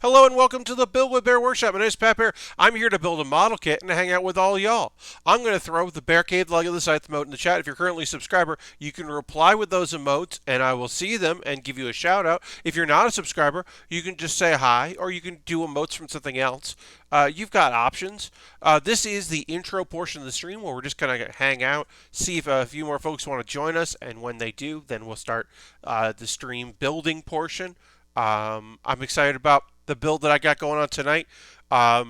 Hello and welcome to the Build with Baer Workshop. My name is Pat Baer. I'm here to build a model kit and hang out with all y'all. I'm going to throw the Baer Cave Lego the Scythe emote in the chat. If you're currently a subscriber, you can reply with those emotes and I will see them and give you a shout out. If you're not a subscriber, you can just say hi or you can do emotes from something else. You've got options. This is the intro portion of the stream where we're just going to hang out, see if a few more folks want to join us, and when they do, then we'll start the stream building portion. I'm excited about the build that I got going on tonight. I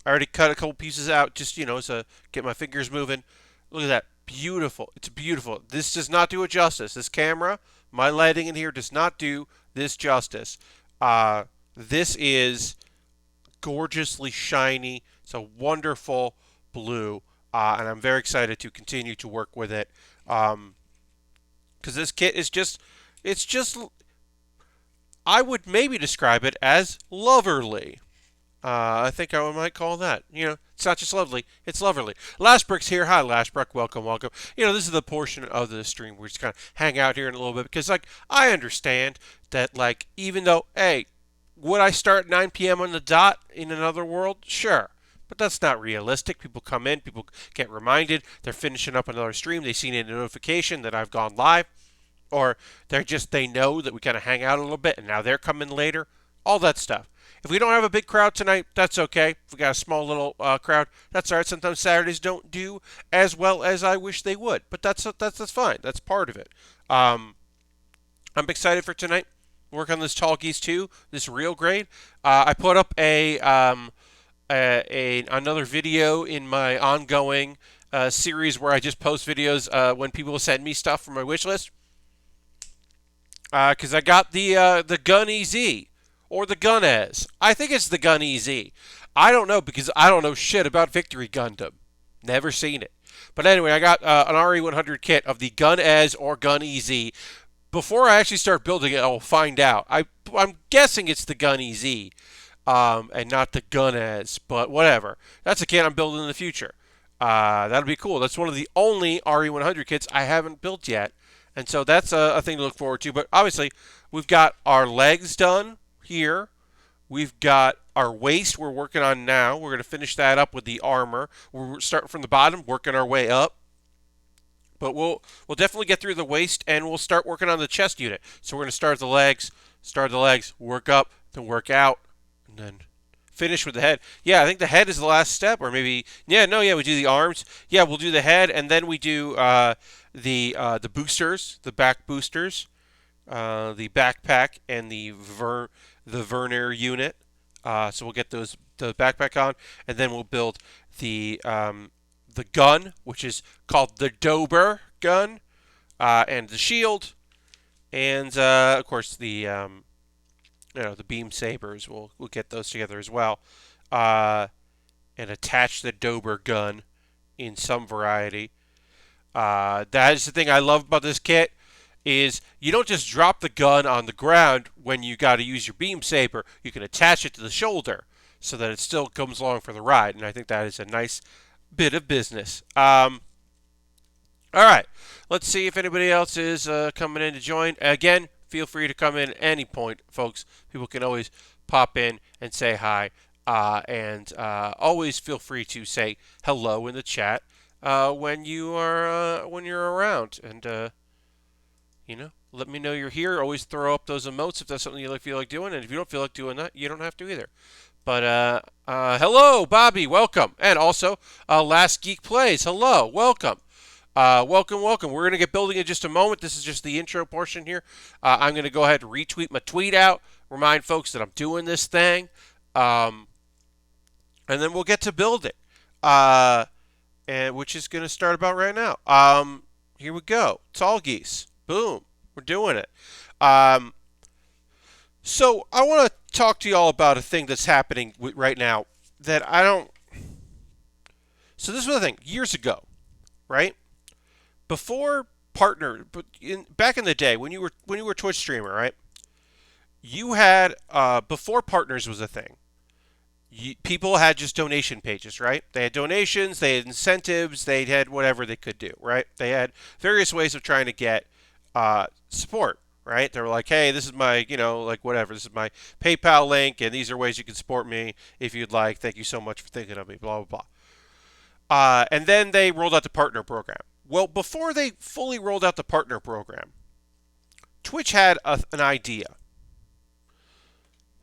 already cut a couple pieces out just, to get my fingers moving. Look at that. Beautiful. It's beautiful. This does not do it justice. This camera, my lighting in here does not do this justice. This is gorgeously shiny. It's a wonderful blue, and I'm very excited to continue to work with it. Because this kit is it's just I would maybe describe it as loverly. I think I might call that. It's not just lovely, it's loverly. Lashbrook's here. Hi, Lashbrook. Welcome, welcome. This is the portion of the stream where we just kind of hang out here in a little bit because, I understand that, even though, hey, would I start 9 p.m. on the dot in another world? Sure. But that's not realistic. People come in, people get reminded, they're finishing up another stream, they see a notification that I've gone live. Or they know that we kind of hang out a little bit and now they're coming later. All that stuff. If we don't have a big crowd tonight, that's okay. If we got a small little crowd, that's all right. Sometimes Saturdays don't do as well as I wish they would, but that's fine. That's part of it. I'm excited for tonight. Work on this Tallgeese 2, this real grade. I put up another video in my ongoing series where I just post videos when people send me stuff from my wish list. Because I got the Gun EZ, or the Gun Ez. I think it's the Gun EZ. I don't know because I don't know shit about Victory Gundam. Never seen it. But anyway, I got an RE100 kit of the Gun Ez or Gun EZ. Before I actually start building it, I'll find out. I'm guessing it's the Gun EZ and not the Gun Ez, but whatever. That's a kit I'm building in the future. That'll be cool. That's one of the only RE100 kits I haven't built yet. And so that's a thing to look forward to. But obviously, we've got our legs done here. We've got our waist we're working on now. We're going to finish that up with the armor. We're starting from the bottom, working our way up. But we'll definitely get through the waist, and we'll start working on the chest unit. So we're going to start the legs, work up, then work out, and then finish with the head. Yeah, I think the head is the last step, or maybe we do the arms. Yeah, we'll do the head, and then we do the boosters, the back boosters, the backpack, and the vernier unit. So we'll get the backpack on, and then we'll build the gun, which is called the Dober gun, and the shield, and of course the beam sabers. We'll get those together as well, and attach the Dober gun in some variety. That is the thing I love about this kit is you don't just drop the gun on the ground when you got to use your beam saber. You can attach it to the shoulder so that it still comes along for the ride, and I think that is a nice bit of business. All right, let's see if anybody else is coming in to join. Again, feel free to come in at any point, folks. People can always pop in and say hi, and always feel free to say hello in the chat when you're around, and let me know you're here. Always throw up those emotes if that's something you feel like doing, and if you don't feel like doing that, you don't have to either. But hello, Bobby, welcome, and also Last Geek Plays, hello, welcome. Welcome. We're going to get building in just a moment. This is just the intro portion here. I'm going to go ahead and retweet my tweet out, remind folks that I'm doing this thing, and then we'll get to building, which is going to start about right now. Here we go. Tallgeese. Boom. We're doing it. So I want to talk to you all about a thing that's happening right now that I don't... So this was the thing. Years ago, right? Before back in the day when you were a Twitch streamer, right? You had before partners was a thing. People had just donation pages, right? They had donations, they had incentives, they had whatever they could do, right? They had various ways of trying to get support, right? They were like, hey, this is my, like whatever, this is my PayPal link, and these are ways you can support me if you'd like. Thank you so much for thinking of me, blah, blah, blah. And then they rolled out the partner program. Well, before they fully rolled out the partner program, Twitch had an idea.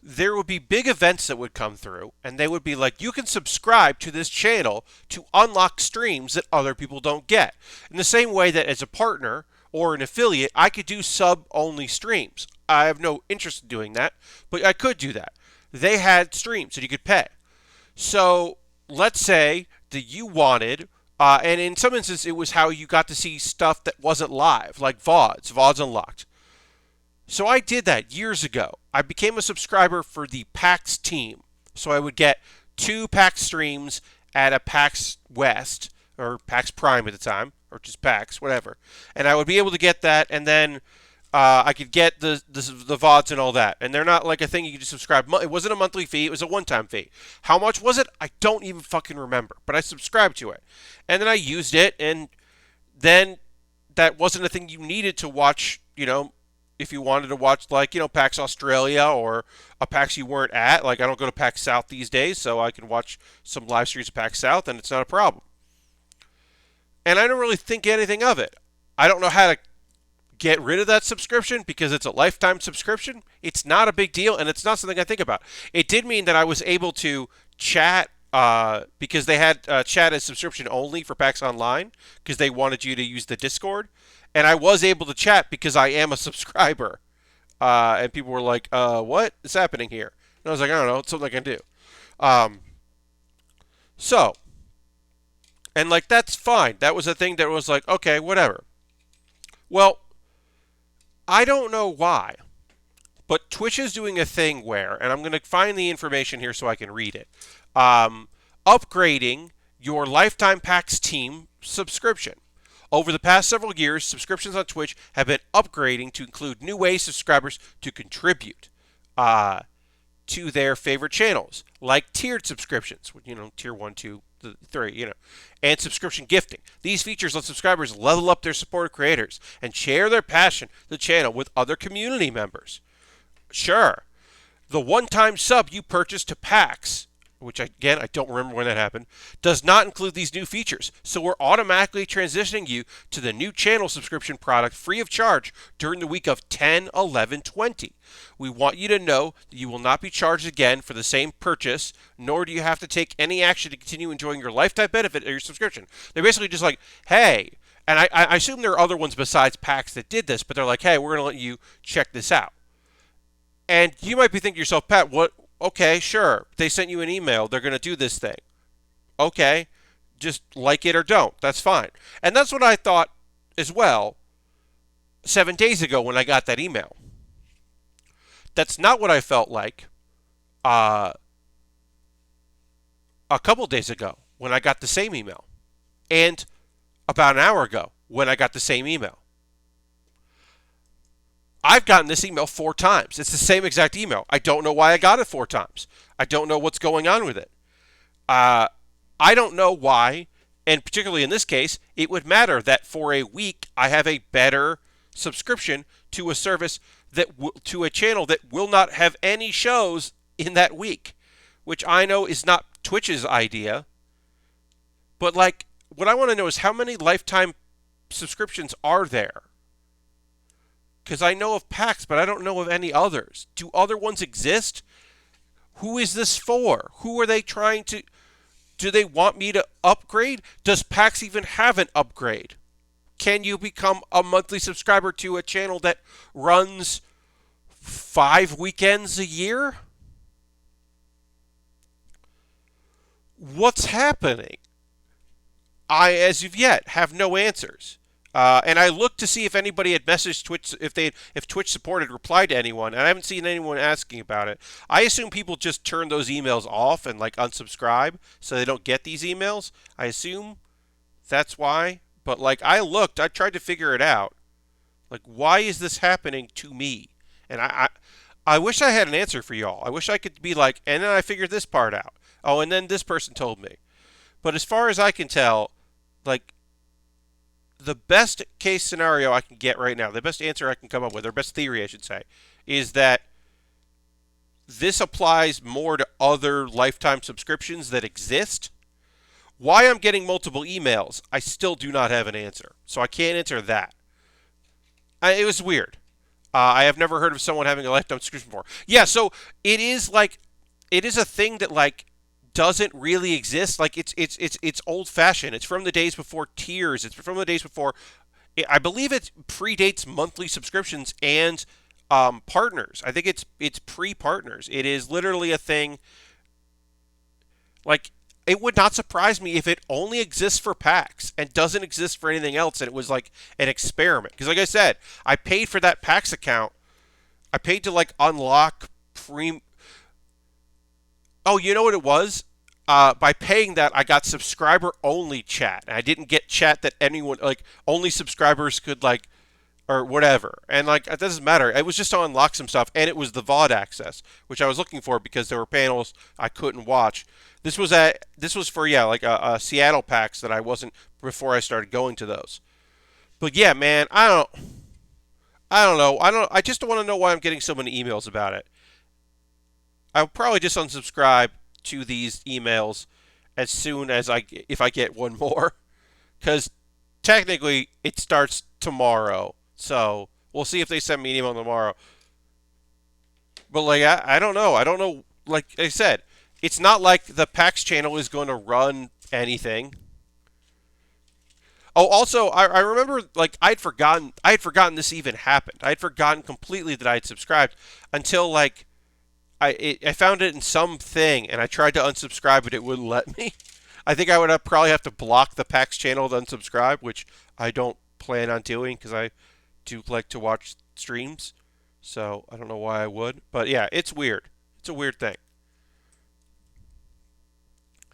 There would be big events that would come through, and they would be like, you can subscribe to this channel to unlock streams that other people don't get. In the same way that as a partner or an affiliate, I could do sub-only streams. I have no interest in doing that, but I could do that. They had streams that you could pay. So let's say that you wanted, and in some instances, it was how you got to see stuff that wasn't live, like VODs Unlocked. So I did that years ago. I became a subscriber for the PAX team. So I would get 2 PAX streams at a PAX West, or PAX Prime at the time, or just PAX, whatever. And I would be able to get that, and then I could get the VODs and all that. And they're not like a thing you could just subscribe. It wasn't a monthly fee. It was a one-time fee. How much was it? I don't even fucking remember. But I subscribed to it. And then I used it, and then that wasn't a thing you needed to watch, if you wanted to watch, like, PAX Australia or a PAX you weren't at. Like, I don't go to PAX South these days, so I can watch some live streams of PAX South, and it's not a problem. And I don't really think anything of it. I don't know how to get rid of that subscription because it's a lifetime subscription. It's not a big deal, and it's not something I think about. It did mean that I was able to chat because they had chat as subscription only for PAX Online because they wanted you to use the Discord. And I was able to chat because I am a subscriber. And people were like, what is happening here? And I was like, I don't know. It's something I can do. And like, that's fine. That was a thing that was like, okay, whatever. Well, I don't know why, but Twitch is doing a thing where, and I'm going to find the information here so I can read it, upgrading your lifetime PAX team subscription. Over the past several years, subscriptions on Twitch have been upgrading to include new ways subscribers to contribute to their favorite channels, like tiered subscriptions, tier 1, 2, 3, and subscription gifting. These features let subscribers level up their supported creators and share their passion for the channel with other community members. Sure, the one-time sub you purchased to PAX, which again, I don't remember when that happened, does not include these new features. So we're automatically transitioning you to the new channel subscription product free of charge during the week of 10/11/20. We want you to know that you will not be charged again for the same purchase, nor do you have to take any action to continue enjoying your lifetime benefit of your subscription. They're basically just like, hey, and I assume there are other ones besides PAX that did this, but they're like, hey, we're going to let you check this out. And you might be thinking to yourself, Pat, what? Okay, sure. They sent you an email. They're going to do this thing. Okay, just like it or don't. That's fine. And that's what I thought as well 7 days ago when I got that email. That's not what I felt like a couple days ago when I got the same email. And about an hour ago when I got the same email. I've gotten this email 4 times. It's the same exact email. I don't know why I got it 4 times. I don't know what's going on with it. I don't know why, and particularly in this case, it would matter that for a week I have a better subscription to a service to a channel that will not have any shows in that week, which I know is not Twitch's idea. But like, what I want to know is how many lifetime subscriptions are there? Because I know of PAX, but I don't know of any others. Do other ones exist? Who is this for? Who are they trying to... Do they want me to upgrade? Does PAX even have an upgrade? Can you become a monthly subscriber to a channel that runs 5 weekends a year? What's happening? I, as of yet, have no answers. And I looked to see if anybody had messaged Twitch, if Twitch support had replied to anyone, and I haven't seen anyone asking about it. I assume people just turn those emails off and like unsubscribe so they don't get these emails. I assume that's why. But like, I tried to figure it out. Like, why is this happening to me? And I wish I had an answer for y'all. I wish I could be like, and then I figured this part out. Oh, and then this person told me. But as far as I can tell, like, the best case scenario I can get right now, the best answer I can come up with, or best theory I should say, is that this applies more to other lifetime subscriptions that exist. Why I'm getting multiple emails, I still do not have an answer. So I can't answer that. It was weird. I have never heard of someone having a lifetime subscription before. Yeah, so it is like it is a thing that like doesn't really exist. Like it's old fashioned. It's from the days before tiers. It's from the days before. I believe it predates monthly subscriptions and partners. I think it's pre-partners. It is literally a thing. Like it would not surprise me if it only exists for PAX and doesn't exist for anything else, and it was like an experiment. Because like I said, I paid for that PAX account. I paid to like unlock pre. Oh, you know what it was? By paying that, I got subscriber only chat, and I didn't get chat that anyone like only subscribers could like or whatever. And like it doesn't matter. It was just to unlock some stuff, and it was the VOD access, which I was looking for because there were panels I couldn't watch. This was for like a Seattle PAX that I wasn't before I started going to those. But yeah, man, I don't know. I just don't want to know why I'm getting so many emails about it. I'll probably just unsubscribe to these emails as soon as if I get one more, because technically it starts tomorrow. So we'll see if they send me an email tomorrow. But like I don't know. I don't know. Like I said, it's not like the PAX channel is going to run anything. Oh, also, I remember like I had forgotten this even happened. I had forgotten completely that I had subscribed until like I found it in something, and I tried to unsubscribe, but it wouldn't let me. I think I would probably have to block the PAX channel to unsubscribe, which I don't plan on doing because I do like to watch streams. So I don't know why I would, but yeah, it's weird. It's a weird thing.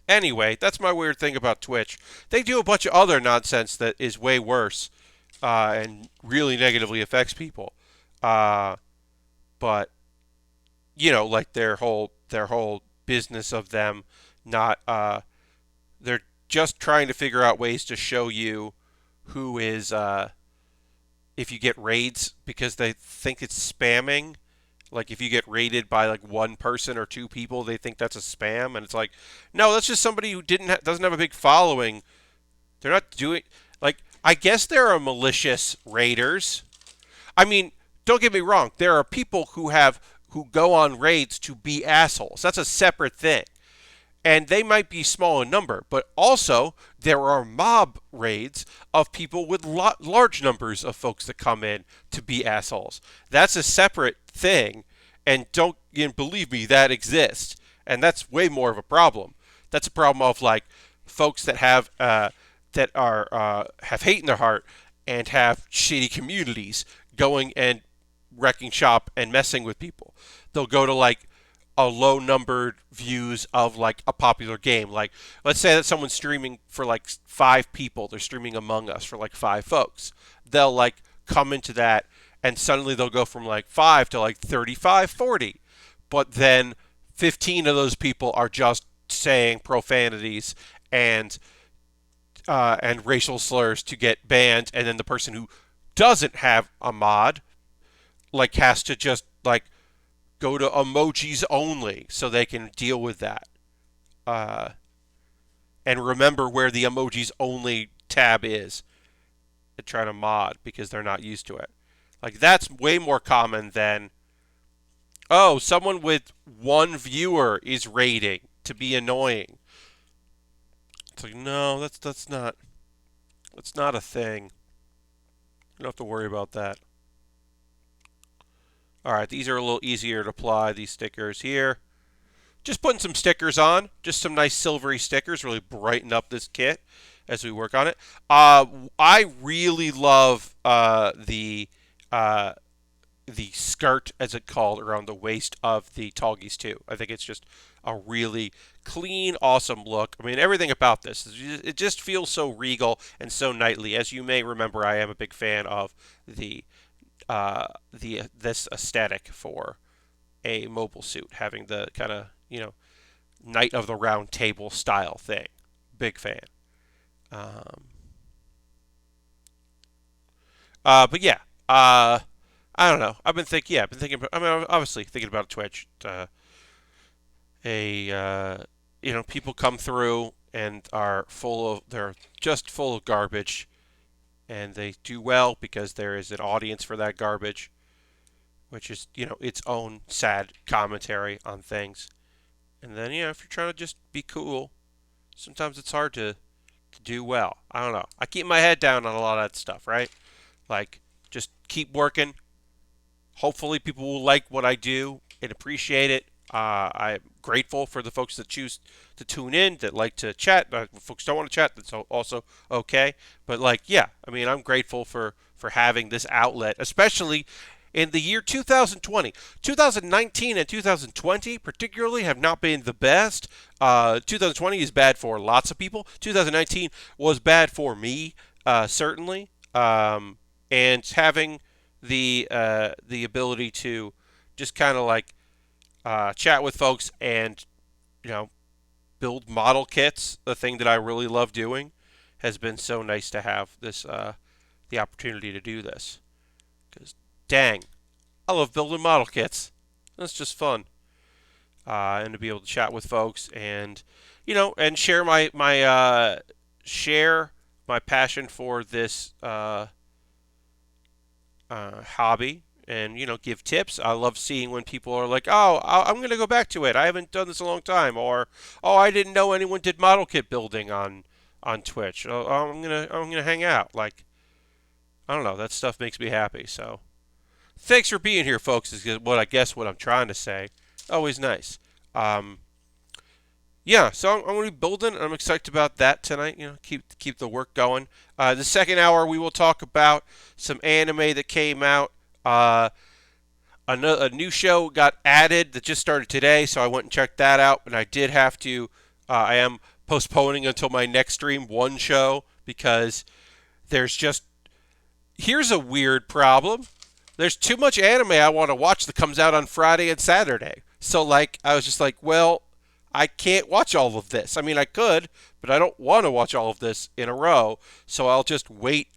Anyway, that's my weird thing about Twitch. They do a bunch of other nonsense that is way worse and really negatively affects people. Uh, but like their whole business of them not they're just trying to figure out ways to show you who is if you get raids because they think it's spamming. Like if you get raided by like one person or two people, they think that's a spam, and it's like, no, that's just somebody who doesn't have a big following. They're not doing like I guess there are malicious raiders. I mean, don't get me wrong. There are people who go on raids to be assholes. That's a separate thing. And they might be small in number, but also there are mob raids of people with large numbers of folks that come in to be assholes. That's a separate thing, and don't believe me, that exists, and that's way more of a problem. That's a problem of like folks that have hate in their heart and have shitty communities going and wrecking shop and messing with people. They'll go to like a low numbered views of like a popular game. Like let's say that someone's streaming for like 5 people. They're streaming Among Us for like 5 folks. They'll like come into that and suddenly they'll go from like 5 to like 35, 40. But then 15 of those people are just saying profanities and racial slurs to get banned, and then the person who doesn't have a mod like has to just like go to emojis only so they can deal with that. Uh, and remember where the emojis only tab is and try to mod because they're not used to it. Like that's way more common than someone with one viewer is raiding to be annoying. It's like no, that's not a thing. You don't have to worry about that. All right, these are a little easier to apply, these stickers here. Just putting some stickers on, just some nice silvery stickers, really brighten up this kit as we work on it. I really love the skirt, as it's called, around the waist of the Tallgeese 2. I think it's just a really clean, awesome look. I mean, everything about this, it just feels so regal and so knightly. As you may remember, I am a big fan of this aesthetic for a mobile suit, having the kind of Knight of the Round Table style thing. Big fan. Um, But yeah, uh, I don't know. I've been thinking. Yeah, I've been thinking. I mean, obviously thinking about Twitch. A People come through and are full of. They're just full of garbage, and they do well because there is an audience for that garbage, which is its own sad commentary on things. And then if you're trying to just be cool, sometimes it's hard to do well. I don't know. I keep my head down on a lot of that stuff, right? Like, just keep working. Hopefully, people will like what I do and appreciate it. I'm grateful for the folks that choose to tune in, that like to chat. If folks don't want to chat, that's also okay. But like, yeah, I mean, I'm grateful for having this outlet, especially in the year 2020. 2019 and 2020 particularly have not been the best. 2020 is bad for lots of people. 2019 was bad for me, certainly. And having the ability to just kind of like chat with folks and you know build model kits, the thing that I really love doing, has been so nice to have this the opportunity to do this. Because dang, I love building model kits. That's just fun, and to be able to chat with folks and and share my share my passion for this hobby and give tips. I love seeing when people are like, "Oh, I'm going to go back to it. I haven't done this in a long time," or "Oh, I didn't know anyone did model kit building on Twitch. Oh, I'm gonna hang out." Like, I don't know. That stuff makes me happy. So thanks for being here, folks. Is what I'm trying to say. Always nice. Um, yeah, so I'm going to be building. I'm excited about that tonight. Keep the work going. The second hour, we will talk about some anime that came out. A new show got added that just started today, so I went and checked that out. And I did have to. I am postponing until my next stream one show because there's just here's a weird problem. There's too much anime I want to watch that comes out on Friday and Saturday. So like I was just like, well, I can't watch all of this. I mean, I could, but I don't want to watch all of this in a row. So I'll just wait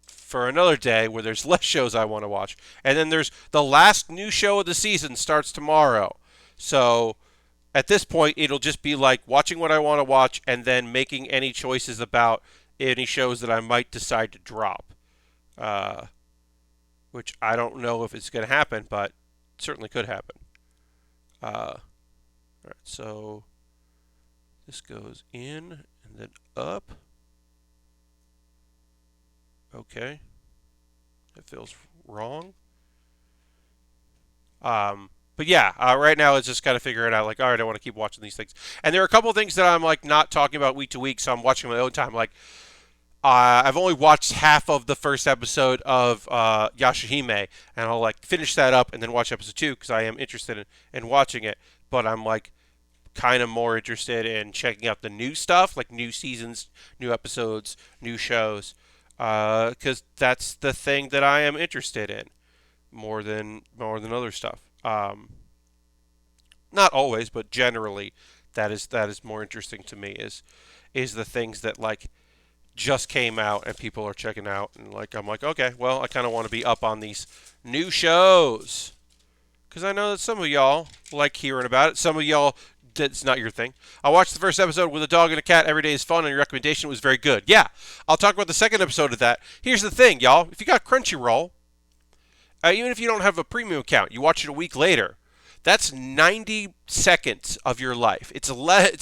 for another day where there's less shows I want to watch. And then there's the last new show of the season starts tomorrow. So at this point, it'll just be like watching what I want to watch and then making any choices about any shows that I might decide to drop. Uh, which I don't know if it's going to happen, but it certainly could happen. All right, so this goes in and then up. Okay, that feels wrong. But yeah, right now it's just kind of figuring out like, all right, I want to keep watching these things, and there are a couple of things that I'm like not talking about week to week, so I'm watching my own time. Like, I've only watched half of the first episode of Yashahime, and I'll like finish that up and then watch episode two because I am interested in watching it. But I'm like kind of more interested in checking out the new stuff, like new seasons, new episodes, new shows, because that's the thing that I am interested in more than other stuff. Not always, but generally, that is more interesting to me. Is the things that like just came out and people are checking out, and like I'm like, okay, well, I kind of want to be up on these new shows because I know that some of y'all like hearing about it. Some of y'all, it's not your thing. I watched the first episode with a dog and a cat. Every day is fun, and your recommendation was very good. Yeah, I'll talk about the second episode of that. Here's the thing, y'all. If you got Crunchyroll, even if you don't have a premium account, you watch it a week later. That's 90 seconds of your life. It's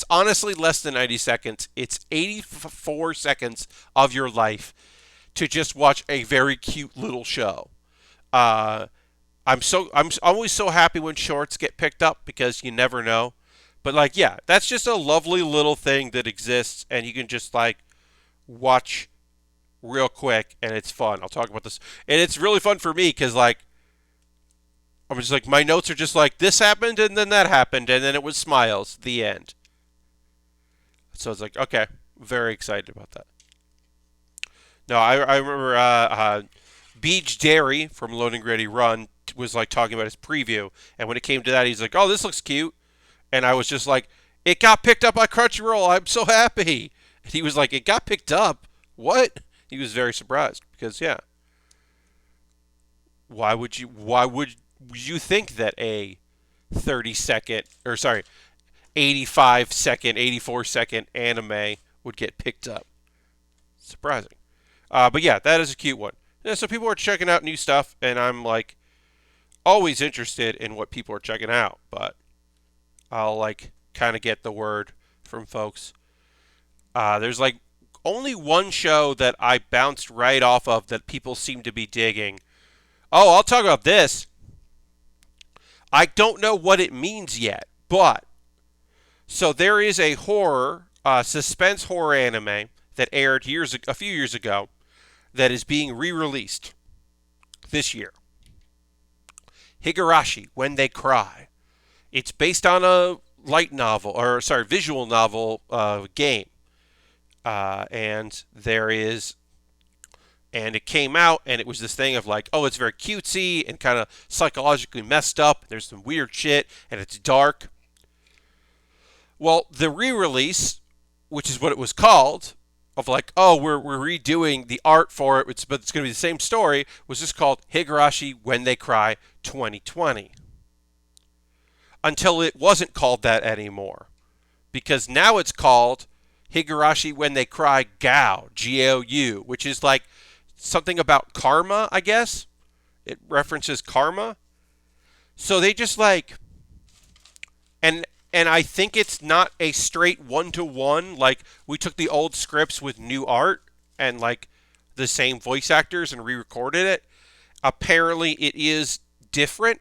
honestly less than 90 seconds. It's 84 seconds of your life to just watch a very cute little show. Uh, I'm always so happy when shorts get picked up because you never know. But like, yeah, that's just a lovely little thing that exists, and you can just like watch real quick, and it's fun. I'll talk about this, and it's really fun for me because like I'm just like my notes are just like this happened and then that happened and then it was smiles. The end. So it's like okay, very excited about that. No, I remember Beach Dairy from Loading Ready Run was like talking about his preview, and when it came to that, he's like, "Oh, this looks cute," and I was just like, "It got picked up by Crunchyroll. I'm so happy." And he was like, "It got picked up? What?" He was very surprised because yeah. Why would you think that a 30-second, or sorry, 85-second, 84-second anime would get picked up? Surprising. But yeah, that is a cute one. Yeah, so people are checking out new stuff, and I'm like always interested in what people are checking out. But I'll like kind of get the word from folks. There's like only one show that I bounced right off of that people seem to be digging. Oh, I'll talk about this. I don't know what it means yet, but so there is a horror, suspense horror anime that aired a few years ago that is being re-released this year. Higurashi, When They Cry. It's based on a light novel, or sorry, visual novel game, and it came out, and it was this thing of like, oh, it's very cutesy and kind of psychologically messed up. There's some weird shit, and it's dark. Well, the re-release, which is what it was called, of like, oh, we're redoing the art for it, but it's going to be the same story, was just called Higurashi When They Cry 2020. Until it wasn't called that anymore. Because now it's called Higurashi When They Cry Gao, Gou, which is like something about karma, I guess. It references karma. So they just like, and I think it's not a straight one-to-one, like we took the old scripts with new art and like the same voice actors and re-recorded it. Apparently it is different,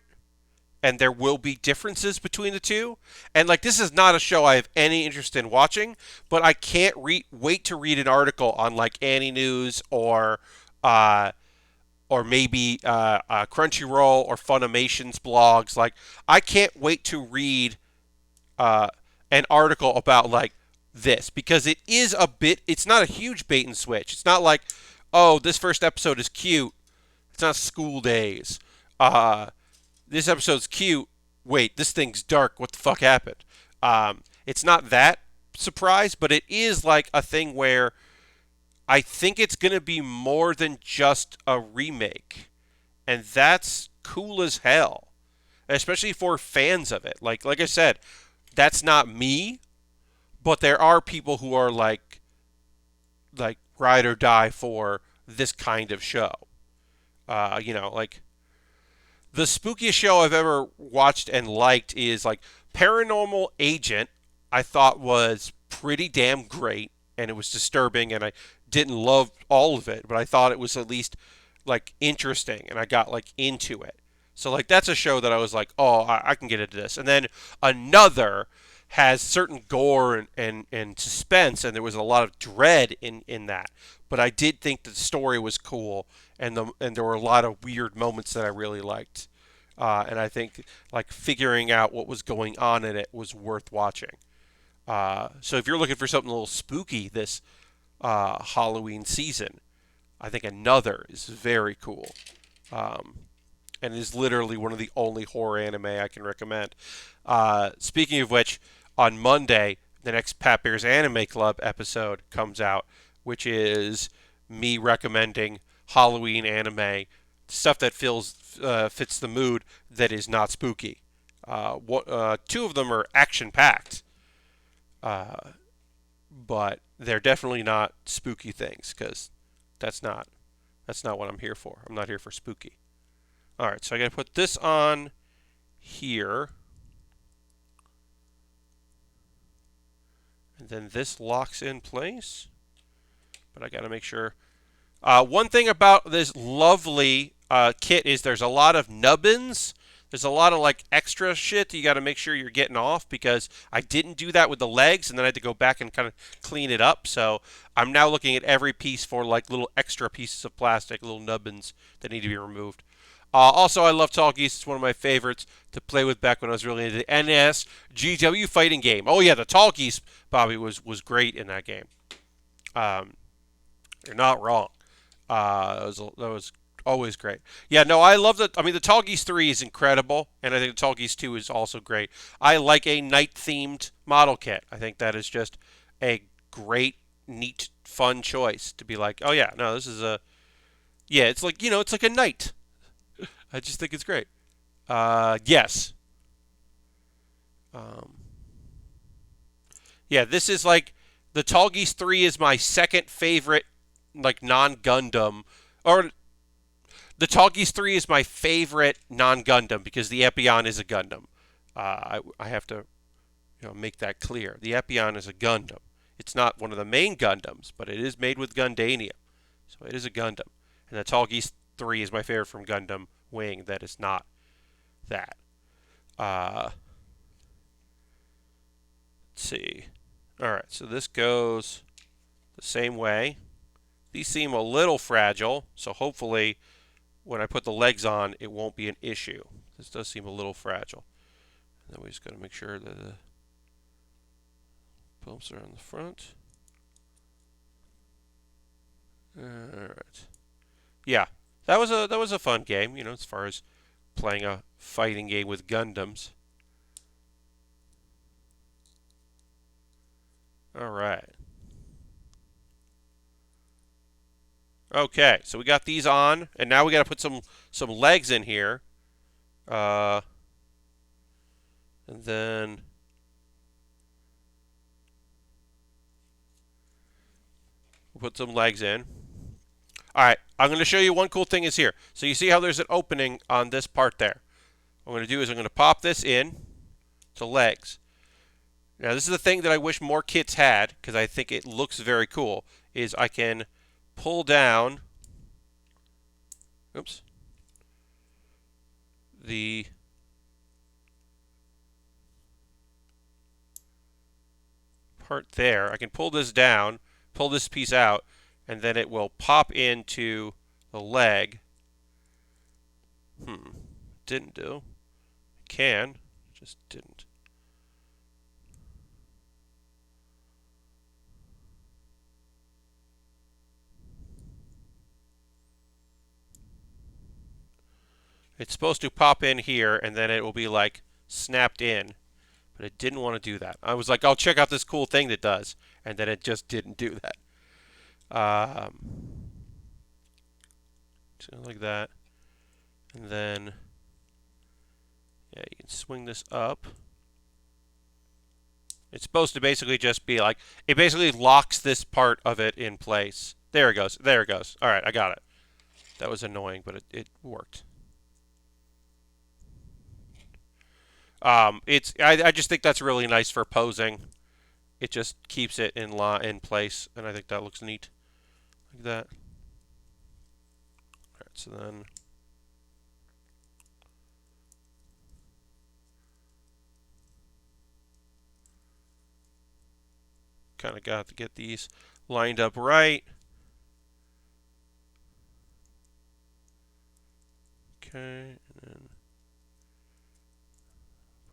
and there will be differences between the two. And like this is not a show I have any interest in watching, but I can't wait to read an article on like Annie News uh, or maybe Crunchyroll or Funimation's blogs. Like I can't wait to read uh, an article about like this, because it is a bit. It's not a huge bait and switch. It's not like, oh, this first episode is cute. It's not School Days. This episode's cute. Wait, this thing's dark. What the fuck happened? It's not that surprise, but it is like a thing where I think it's going to be more than just a remake. And that's cool as hell, especially for fans of it. Like I said, that's not me, but there are people who are like ride or die for this kind of show. Like the spookiest show I've ever watched and liked is like Paranormal Agent. I thought was pretty damn great, and it was disturbing, and I didn't love all of it, but I thought it was at least like interesting, and I got like into it. So like that's a show that I was like, oh, I can get into this. And then another has certain gore and suspense, and there was a lot of dread in that. But I did think the story was cool, and there were a lot of weird moments that I really liked. And I think like figuring out what was going on in it was worth watching. So if you're looking for something a little spooky this Halloween season, I think another is very cool. And is literally one of the only horror anime I can recommend. Speaking of which, on Monday, the next Pat Bear's Anime Club episode comes out, which is me recommending Halloween anime, stuff that fits the mood that is not spooky. Two of them are action-packed, but they're definitely not spooky things, because that's not what I'm here for. I'm not here for spooky. All right, so I got to put this on here. And then this locks in place. But I got to make sure. One thing about this lovely kit is there's a lot of nubbins. There's a lot of like extra shit that you got to make sure you're getting off, because I didn't do that with the legs, and then I had to go back and kind of clean it up. So I'm now looking at every piece for like little extra pieces of plastic, little nubbins that need to be removed. Also, I love Tallgeese. It's one of my favorites to play with back when I was really into the NS GW fighting game. Oh yeah, the Tallgeese, Bobby, was great in that game. You're not wrong. That was always great. Yeah, no, I love the. I mean, the Tallgeese 3 is incredible, and I think the Tallgeese 2 is also great. I like a night-themed model kit. I think that is just a great, neat, fun choice to be like, oh yeah, no, this is a. Yeah, it's like it's like a night. I just think it's great. Yes. Um, yeah, this is like the Tallgeese 3 is my second favorite, like non Gundam, or the Tallgeese 3 is my favorite non Gundam because the Epion is a Gundam. I have to make that clear. The Epion is a Gundam. It's not one of the main Gundams, but it is made with Gundanium. So it is a Gundam. And the Tallgeese 3 is my favorite from Gundam Wing that is not that. Let's see. Alright, so this goes the same way. These seem a little fragile, so hopefully when I put the legs on, it won't be an issue. This does seem a little fragile. And then we just got to make sure that the bumps are on the front. Alright. Yeah, that was a fun game, as far as playing a fighting game with Gundams. Alright. Okay, so we got these on, and now we got to put some legs in here. And then we'll put some legs in. All right, I'm going to show you one cool thing is here. So you see how there's an opening on this part there. What I'm going to do is I'm going to pop this in to legs. Now this is the thing that I wish more kits had because I think it looks very cool. Is I can pull down. Oops. The part there. I can pull this down, pull this piece out, and then it will pop into the leg. Didn't do. Can, just didn't. It's supposed to pop in here, and then it will be like snapped in, but it didn't want to do that. I was like, I'll check out this cool thing that does, and then it just didn't do that. So like that, and then yeah, you can swing this up. It's supposed to basically just be like, it basically locks this part of it in place. There it goes. There it goes. All right, I got it. That was annoying, but it worked. I just think that's really nice for posing. It just keeps it in place, and I think that looks neat, like that. All right, so then kind of got to get these lined up right. Okay, and then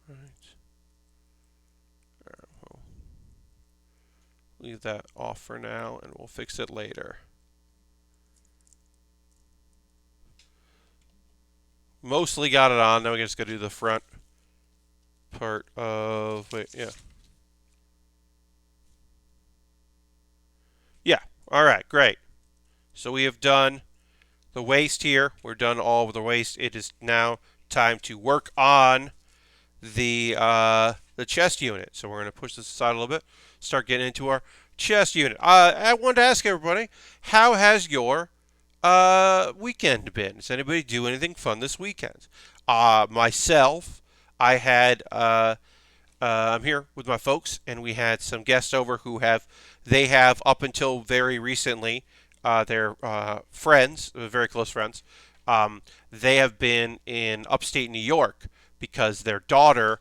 right. All right, we'll leave that off for now, and we'll fix it later. Mostly got it on. Now we just got to do the front part of yeah. Yeah. All right. Great. So we have done the waist here. We're done all of the waist. It is now time to work on the chest unit. So we're going to push this aside a little bit. Start getting into our chest unit. I wanted to ask everybody, how has your weekend been? Does anybody do anything fun this weekend? Myself, I had I'm here with my folks, and we had some guests over who have up until very recently, they're friends, very close friends. They have been in upstate New York because their daughter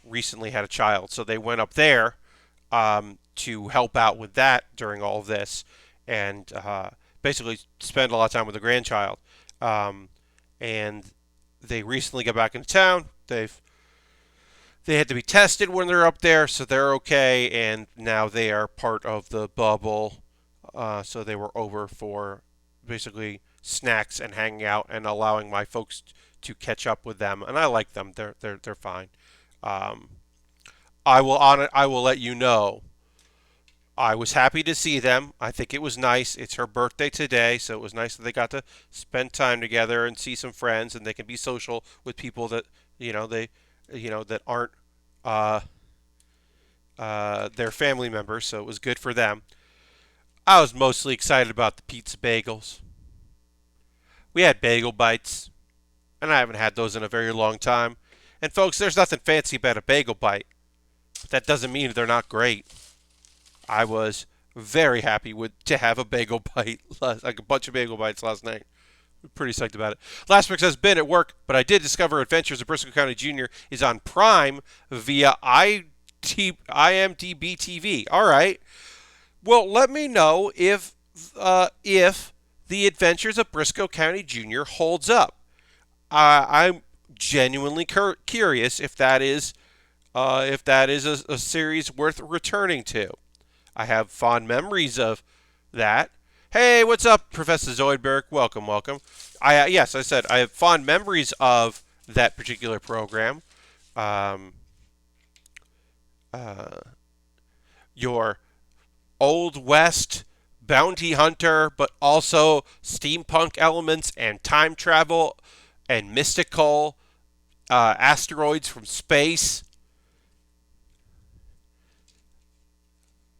recently had a child, so they went up there to help out with that during all of this, and basically spend a lot of time with the grandchild. And they recently got back into town. They had to be tested when they're up there, so they're okay, and now they are part of the bubble. So they were over for basically snacks and hanging out and allowing my folks to catch up with them, and I like them. They're fine. I will let you know I was happy to see them. I think it was nice. It's her birthday today, so it was nice that they got to spend time together and see some friends, and they can be social with people that they that aren't uh, their family members. So it was good for them. I was mostly excited about the pizza bagels. We had bagel bites, and I haven't had those in a very long time. And folks, there's nothing fancy about a bagel bite, but that doesn't mean they're not great. I was very happy with to have a bagel bite, like a bunch of bagel bites last night. Pretty psyched about it. Last week's has been at work, but I did discover Adventures of Briscoe County Jr. is on Prime via IMDb TV. All right. Well, let me know if the Adventures of Briscoe County Jr. holds up. I'm genuinely curious if that is a series worth returning to. I have fond memories of that. Hey, what's up, Professor Zoidberg? Welcome, welcome. Yes, I said I have fond memories of that particular program. Um, uh, your Old West bounty hunter, but also steampunk elements and time travel and mystical asteroids from space.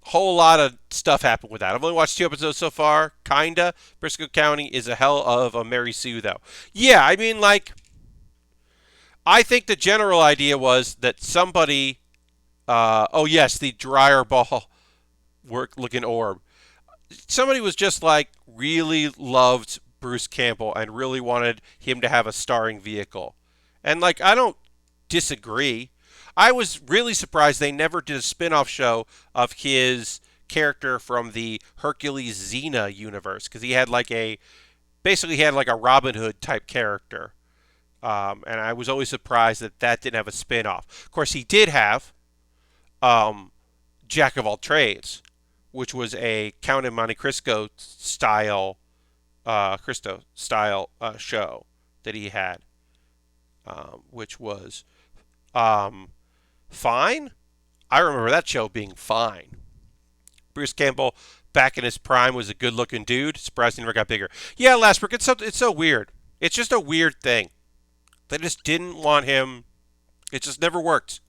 Whole lot of stuff happened with that. I've only watched 2 episodes so far. Kinda. Briscoe County is a hell of a Mary Sue, though. Yeah, I mean, like, I think the general idea was that somebody. Oh yes, the dryer ball work looking orb. Somebody was just like really loved Bruce Campbell and really wanted him to have a starring vehicle. And like I don't disagree. I was really surprised they never did a spin-off show of his character from the Hercules Xena universe because he had like a Robin Hood type character. And I was always surprised that that didn't have a spin-off. Of course, he did have um, Jack of all trades, which was a Count of Monte Cristo style show that he had, which was um, fine. I remember that show being fine. Bruce Campbell, back in his prime, was a good-looking dude. Surprised he never got bigger. Yeah, Lastbrook, it's so weird. It's just a weird thing. They just didn't want him. It just never worked.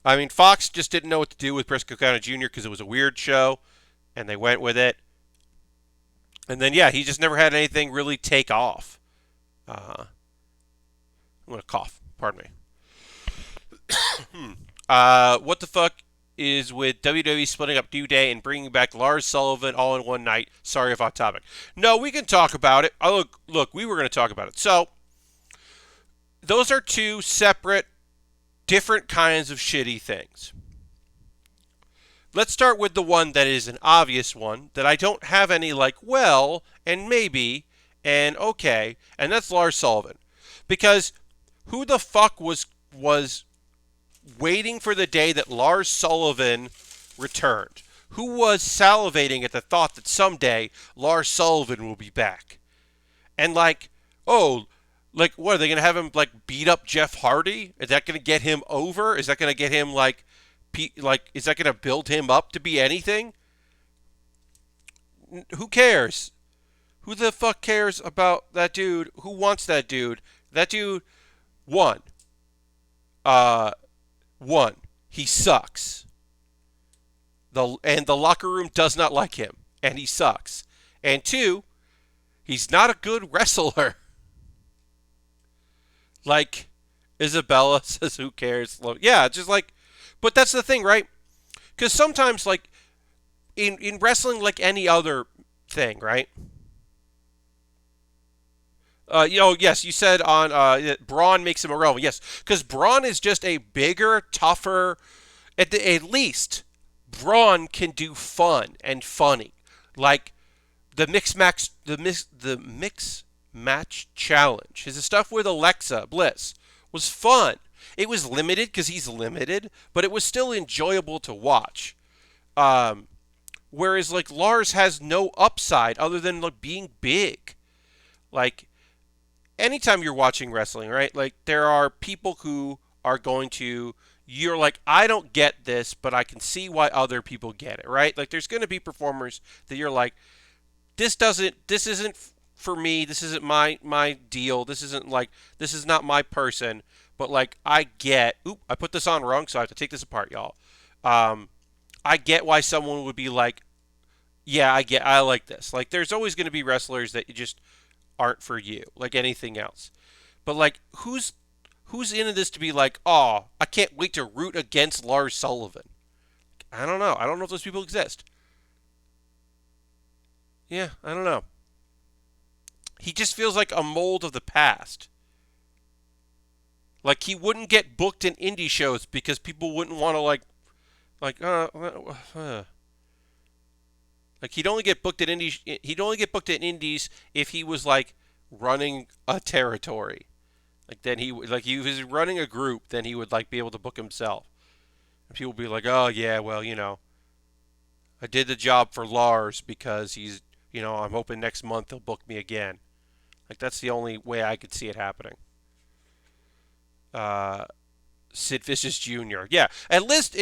I mean, Fox just didn't know what to do with Briscoe County Jr. because it was a weird show, and they went with it. And then, yeah, he just never had anything really take off. I'm going to cough. Pardon me. What the fuck is with WWE splitting up New Day and bringing back Lars Sullivan all in one night? Sorry if off topic. No, we can talk about it. Oh, look, we were going to talk about it. So, those are two separate, different kinds of shitty things. Let's start with the one that is an obvious one that I don't have any like, well, and maybe, and okay, and that's Lars Sullivan. Because who the fuck was waiting for the day that Lars Sullivan returned? Who was salivating at the thought that someday Lars Sullivan will be back? And like, oh, like what are they going to have him like beat up Jeff Hardy? Is that going to get him over? Is that going to get him is that going to build him up to be anything? Who cares? Who the fuck cares about that dude? Who wants that dude? That dude one. One, he sucks. The locker room does not like him, and he sucks. And two, he's not a good wrestler. Like Isabella says, who cares? Yeah, just like, but that's the thing, right? Because sometimes, like in wrestling, like any other thing, right? Yes, you said on Braun makes him irrelevant. Yes, because Braun is just a bigger, tougher. At least Braun can do fun and funny, like the mix match challenge. His stuff with Alexa Bliss was fun. It was limited because he's limited, but it was still enjoyable to watch. Whereas like Lars has no upside other than like being big. Like anytime you're watching wrestling, right? Like there are people who are going to, you're like, I don't get this, but I can see why other people get it, right? Like, there's going to be performers that you're like, this isn't for me. This isn't my deal. This isn't like, this is not my person. But like, I get. Oop, I put this on wrong, so I have to take this apart, y'all. Um, I get why someone would be like, yeah, I like this. Like, there's always going to be wrestlers that just aren't for you, like anything else. But like, who's into this to be like, oh, I can't wait to root against Lars Sullivan? I don't know. I don't know if those people exist. Yeah, I don't know. He just feels like a mold of the past. Like, he wouldn't get booked in indie shows because people wouldn't want to like like he'd only get booked at indies. He'd only get booked at indies if he was like running a territory. Like, then he like he was running a group, then he would like be able to book himself. And people would be like, oh yeah, well, I did the job for Lars because I'm hoping next month he'll book me again. Like, that's the only way I could see it happening. Uh, Sid Vicious Jr. Yeah, at least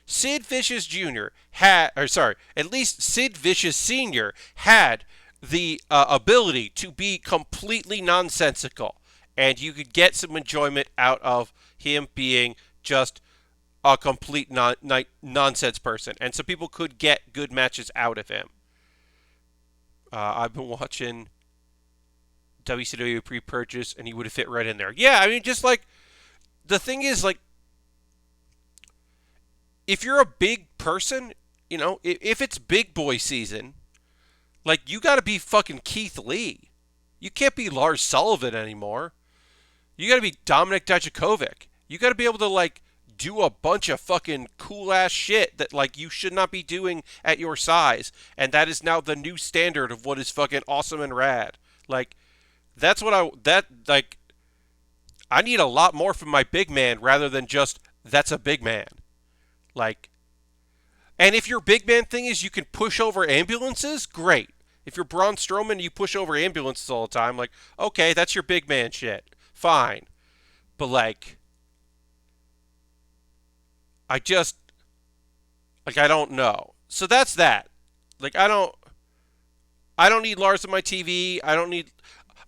Sid Vicious Jr. had, or sorry, at least Sid Vicious Sr. had the ability to be completely nonsensical, and you could get some enjoyment out of him being just a complete nonsense person, and so people could get good matches out of him. I've been watching WCW pre-purchase, and he would have fit right in there. Yeah, I mean, just like the thing is, like, if you're a big person, if it's big boy season, like, you got to be fucking Keith Lee. You can't be Lars Sullivan anymore. You got to be Dominic Dijakovic. You got to be able to, like, do a bunch of fucking cool ass shit that, like, you should not be doing at your size, and that is now the new standard of what is fucking awesome and rad. Like, like, I need a lot more from my big man rather than just that's a big man. Like, and if your big man thing is you can push over ambulances, great. If you're Braun Strowman and you push over ambulances all the time, like, okay, that's your big man shit. Fine. But like, I just, like, I don't know. So that's that. Like, I don't need Lars on my TV.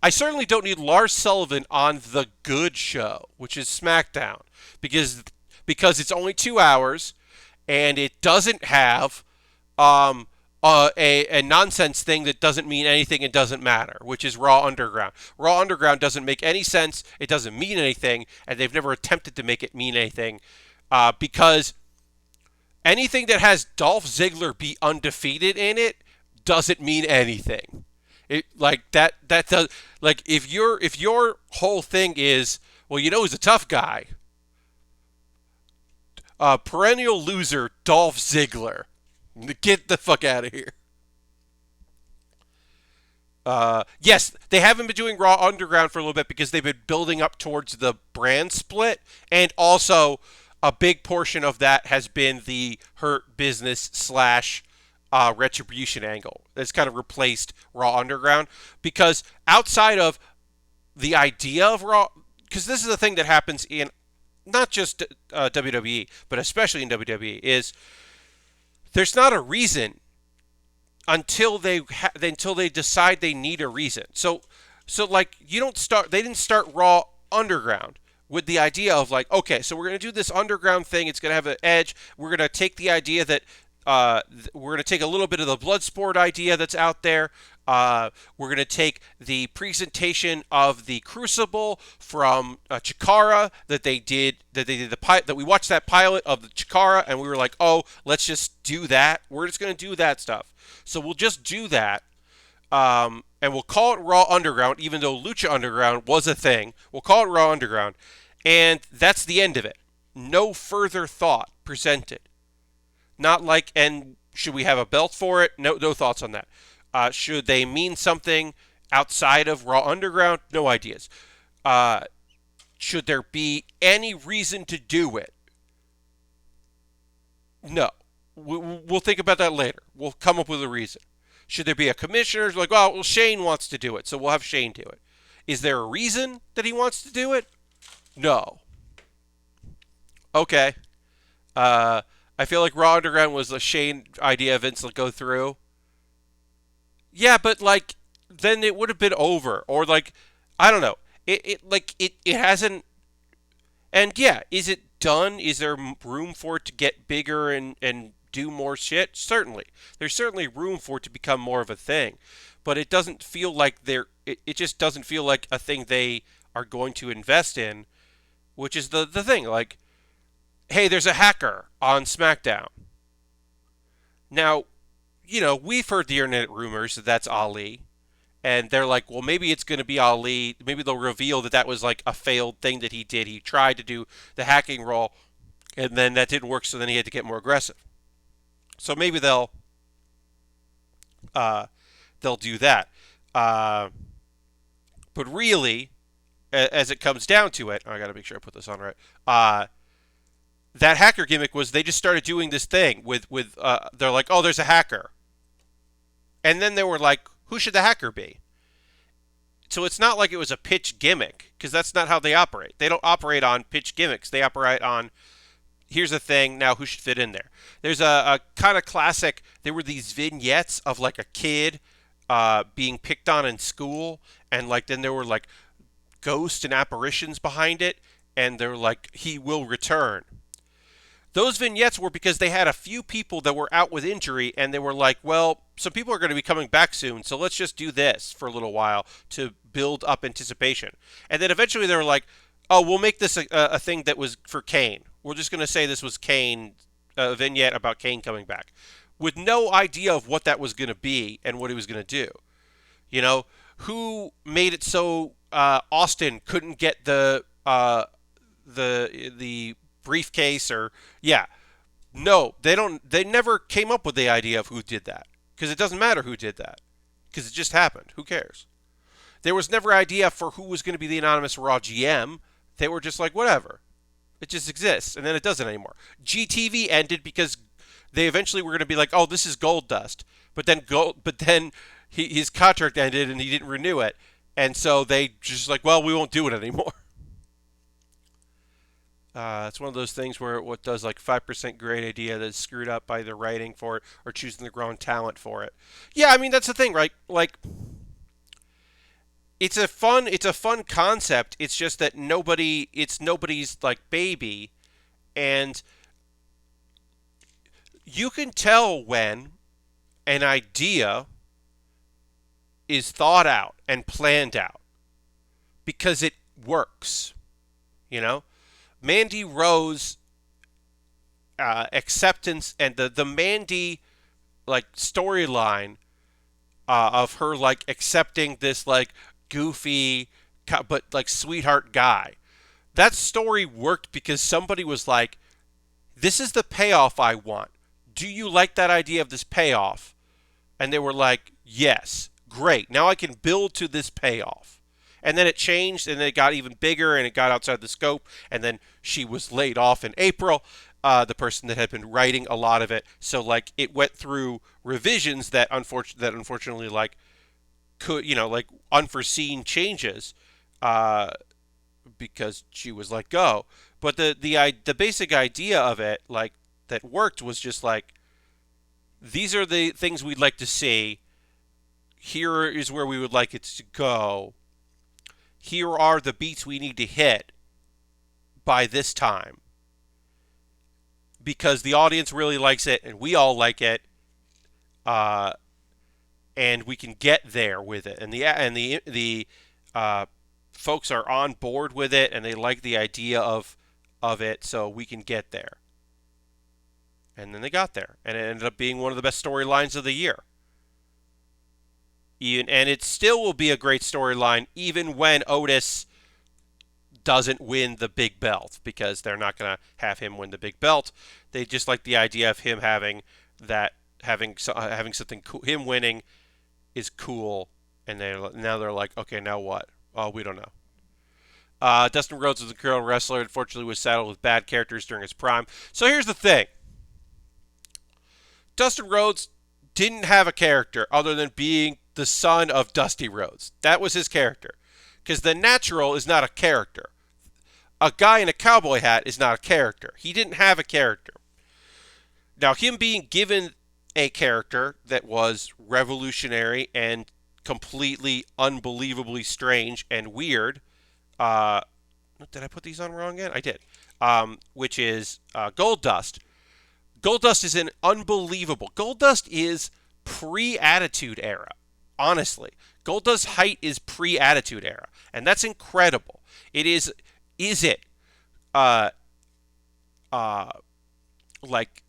I certainly don't need Lars Sullivan on The Good Show, which is SmackDown, because it's only 2 hours, and it doesn't have a nonsense thing that doesn't mean anything and doesn't matter, which is Raw Underground. Raw Underground doesn't make any sense. It doesn't mean anything, and they've never attempted to make it mean anything, because anything that has Dolph Ziggler be undefeated in it doesn't mean anything. It, like, that does, like, if your whole thing is, well, he's a tough guy. Perennial loser Dolph Ziggler. Get the fuck out of here. Yes, they haven't been doing Raw Underground for a little bit because they've been building up towards the brand split, and also a big portion of that has been the Hurt Business slash Retribution angle. That's kind of replaced Raw Underground, because outside of the idea of Raw, because this is the thing that happens in not just WWE, but especially in WWE, is there's not a reason until they decide they need a reason. So like, they didn't start Raw Underground with the idea of like, okay, so we're going to do this underground thing. It's going to have an edge. We're going to take the idea that we're going to take a little bit of the Bloodsport idea that's out there. We're going to take the presentation of the Crucible from Chikara that we watched that pilot of the Chikara, and we were like, oh, let's just do that. We're just going to do that stuff. So we'll just do that, and we'll call it Raw Underground, even though Lucha Underground was a thing. We'll call it Raw Underground, and that's the end of it. No further thought presented. Not like, and should we have a belt for it? No thoughts on that. Should they mean something outside of Raw Underground? No ideas. Should there be any reason to do it? No. We'll think about that later. We'll come up with a reason. Should there be a commissioner? Like, well, Shane wants to do it, so we'll have Shane do it. Is there a reason that he wants to do it? No. Okay. Uh, I feel like Raw Underground was a Shane idea Vince will go through. Yeah, but like then it would have been over, or like I don't know. It hasn't. And yeah, is it done? Is there room for it to get bigger and do more shit? Certainly, there's certainly room for it to become more of a thing, but it doesn't feel like it just doesn't feel like a thing they are going to invest in, which is the thing. Like, hey, there's a hacker on SmackDown. Now, we've heard the internet rumors that that's Ali, and they're like, well, maybe it's going to be Ali. Maybe they'll reveal that that was like a failed thing that he did. He tried to do the hacking role, and then that didn't work. So then he had to get more aggressive. So maybe uh, they'll do that. Uh, but really, as it comes down to it, I got to make sure I put this on right. That hacker gimmick was they just started doing this thing with they're like, oh, there's a hacker, and then they were like, who should the hacker be? So it's not like it was a pitch gimmick because that's not how they operate. They don't operate on pitch gimmicks. They operate on here's a thing, now who should fit in there. There's a kind of classic. There were these vignettes of like a kid being picked on in school, and like then there were like ghosts and apparitions behind it, and they're like he will return. Those vignettes were because they had a few people that were out with injury, and they were like, well, some people are going to be coming back soon, so let's just do this for a little while to build up anticipation. And then eventually they were like, oh, we'll make this a thing that was for Kane. We're just going to say this was Kane, a vignette about Kane coming back, with no idea of what that was going to be and what he was going to do. You know, who made it so Austin couldn't get the briefcase or yeah. No, they don't. They never came up with the idea of who did that because it doesn't matter who did that because it just happened. Who cares? There was never idea for who was going to be the anonymous Raw GM. They were just like whatever. It just exists, and then it doesn't anymore. GTV ended because they eventually were going to be like, oh, this is Gold Dust, but then his contract ended and he didn't renew it, and so they just like, well, we won't do it anymore. It's one of those things where what does like 5% great idea that's screwed up by the writing for it or choosing the wrong talent for it. Yeah, I mean that's the thing, right? Like it's a fun concept. It's just that it's nobody's like baby, and you can tell when an idea is thought out and planned out because it works. You know, Mandy Rose acceptance and the Mandy like storyline of her like accepting this like goofy but like sweetheart guy. That story worked because somebody was like, "This is the payoff I want. Do you like that idea of this payoff?" And they were like, "Yes, great. Now I can build to this payoff." And then it changed, and then it got even bigger, and it got outside the scope. And then she was laid off in April, the person that had been writing a lot of it. So like it went through revisions that unfortunately like could like unforeseen changes uh, because she was let go. But the basic idea of it like that worked was just like these are the things we'd like to see. Here is where we would like it to go. Here are the beats we need to hit by this time because the audience really likes it and we all like it, uh, and we can get there with it. And the folks are on board with it and they like the idea of it, so we can get there. And then they got there, and it ended up being one of the best storylines of the year. And it still will be a great storyline even when Otis doesn't win the big belt because they're not going to have him win the big belt. They just like the idea of him having that having something cool. Him winning is cool, and now they're like, okay, now what? Oh, we don't know. Dustin Rhodes was a current wrestler. Unfortunately, was saddled with bad characters during his prime. So here's the thing: Dustin Rhodes didn't have a character other than being the son of Dusty Rhodes. That was his character. Because the natural is not a character. A guy in a cowboy hat is not a character. He didn't have a character. Now, him being given a character that was revolutionary and completely unbelievably strange and weird. Did I put these on wrong again? I did. Which is Gold Dust. Gold Dust is an unbelievable. Gold Dust is pre-Attitude Era. Honestly, Gold Dust's height is pre-Attitude Era, and that's incredible. It is. Is it? Uh, uh, like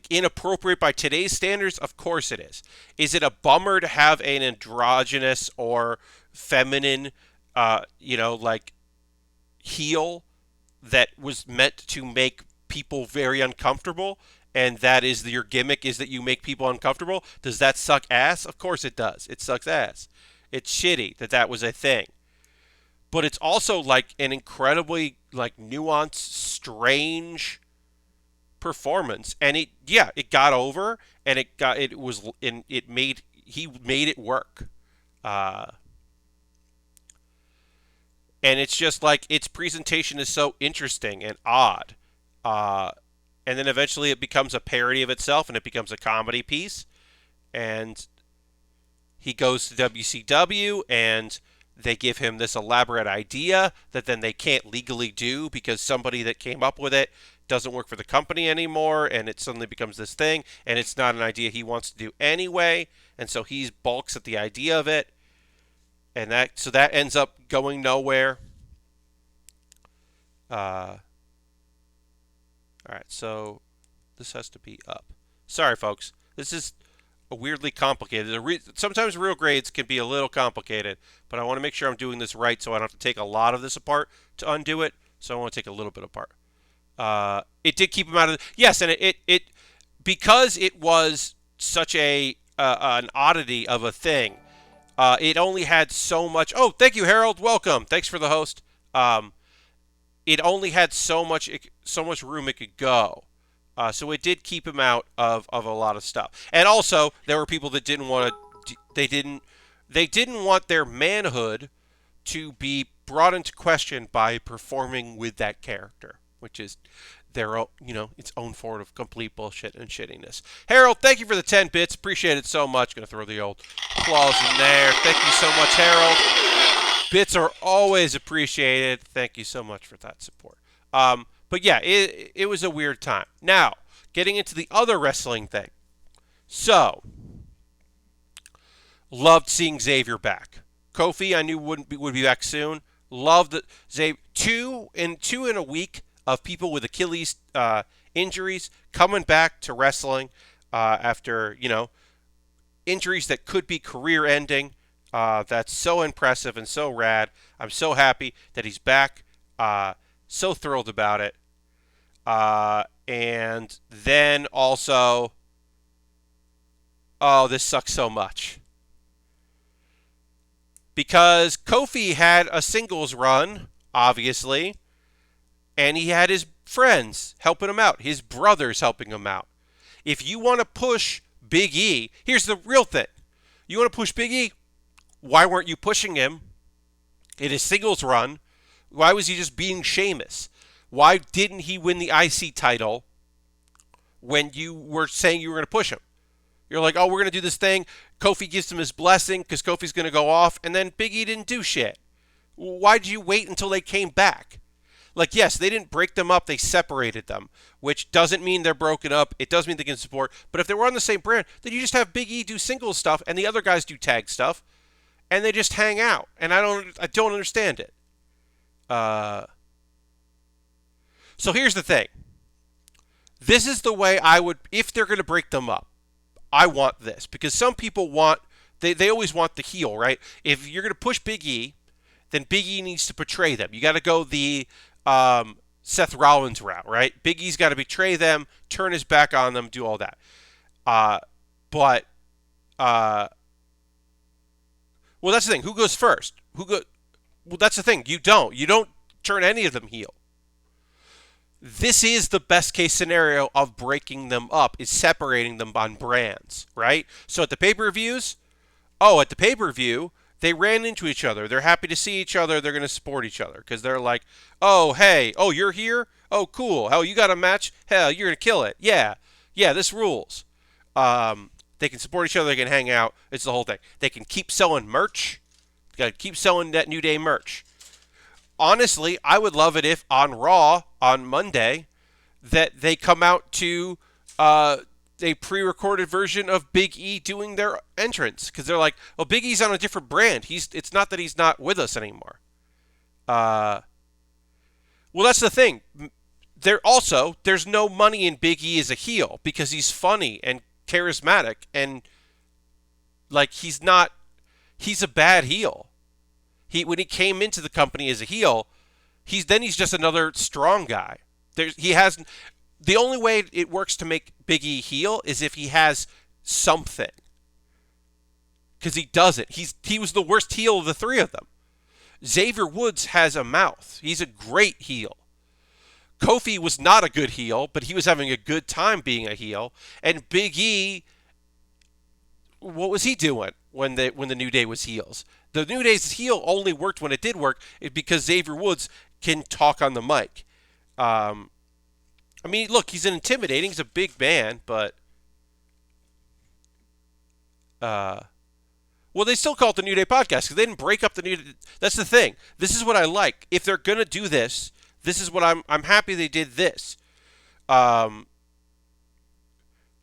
inappropriate by today's standards? Of course it is. Is it a bummer to have an androgynous or feminine, like heel that was meant to make people very uncomfortable? And that is your gimmick, is that you make people uncomfortable? Does that suck ass? Of course it does. It sucks ass. It's shitty that was a thing. But it's also like an incredibly nuanced, strange performance, and it got over, and he made it work, and it's just like its presentation is so interesting and odd, and then eventually it becomes a parody of itself, and it becomes a comedy piece, and he goes to WCW, and they give him this elaborate idea that then they can't legally do because somebody that came up with it doesn't work for the company anymore, and it suddenly becomes this thing, and it's not an idea he wants to do anyway, and so he balks at the idea of it, and that ends up going nowhere. All right, so this has to be up. Sorry, folks. This is weirdly complicated. Sometimes real grades can be a little complicated, but I want to make sure I'm doing this right so I don't have to take a lot of this apart to undo it, so I want to take a little bit apart. It did keep him out of yes, and it because it was such an oddity of a thing. It only had so much. Oh, thank you, Harold. Welcome. Thanks for the host. It only had so much room it could go. So it did keep him out of a lot of stuff. And also, there were people that didn't want to. They didn't want their manhood to be brought into question by performing with that character, which is their own, its own form of complete bullshit and shittiness. Harold, thank you for the 10 bits. Appreciate it so much. Gonna throw the old applause in there. Thank you so much, Harold. Bits are always appreciated. Thank you so much for that support. But yeah, it was a weird time. Now, getting into the other wrestling thing. So, loved seeing Xavier back. Kofi, I knew would be back soon. Loved that Xavier. Two in a week of people with Achilles injuries coming back to wrestling after injuries that could be career-ending. That's so impressive and so rad. I'm so happy that he's back. So thrilled about it. And then also, oh, this sucks so much. Because Kofi had a singles run, obviously, and he had his friends helping him out, his brothers helping him out. If you want to push Big E, here's the real thing. You want to push Big E? Why weren't you pushing him in his singles run? Why was he just being Sheamus? Why didn't he win the IC title when you were saying you were going to push him? You're like, oh, we're going to do this thing. Kofi gives him his blessing because Kofi's going to go off, and then Big E didn't do shit. Why did you wait until they came back? Like, yes, they didn't break them up. They separated them, which doesn't mean they're broken up. It does mean they can support. But if they were on the same brand, then you just have Big E do singles stuff, and the other guys do tag stuff, and they just hang out. And I don't understand it. So here's the thing. This is the way I would, if they're going to break them up, I want this. Because some people want, they always want the heel, right? If you're going to push Big E, then Big E needs to betray them. You got to go the Seth Rollins route, right? Big E's got to betray them, turn his back on them, do all that. Well, that's the thing. Who goes first? Well, that's the thing. You don't turn any of them heel. This is the best case scenario of breaking them up, is separating them on brands, right? So at the pay-per-views, at the pay-per-view, They ran into each other. They're happy to see each other. They're going to support each other because they're like, oh, hey, oh, you're here? Oh, cool. Hell, you got a match? Hell, you're going to kill it. Yeah. Yeah, this rules. They can support each other. They can hang out. It's the whole thing. They can keep selling merch. Got to keep selling that New Day merch. Honestly, I would love it if on Raw on Monday that they come out to a pre-recorded version of Big E doing their entrance because they're like, "Oh, Big E's on a different brand. It's not that he's not with us anymore." Well, that's the thing. There's no money in Big E as a heel because he's funny and charismatic and like he's not. He's a bad heel. When he came into the company as a heel, he's just another strong guy. The only way it works to make Big E heel is if he has something. Because he doesn't. He was the worst heel of the three of them. Xavier Woods has a mouth. He's a great heel. Kofi was not a good heel, but he was having a good time being a heel. And Big E, what was he doing when the New Day was heels? The New Day's heel only worked when it did work because Xavier Woods can talk on the mic. I mean, look, he's intimidating. He's a big man, but well, they still call it the New Day podcast because they didn't break up the New Day. That's the thing. This is what I like. If they're gonna do this, this is what I'm happy they did this. Now,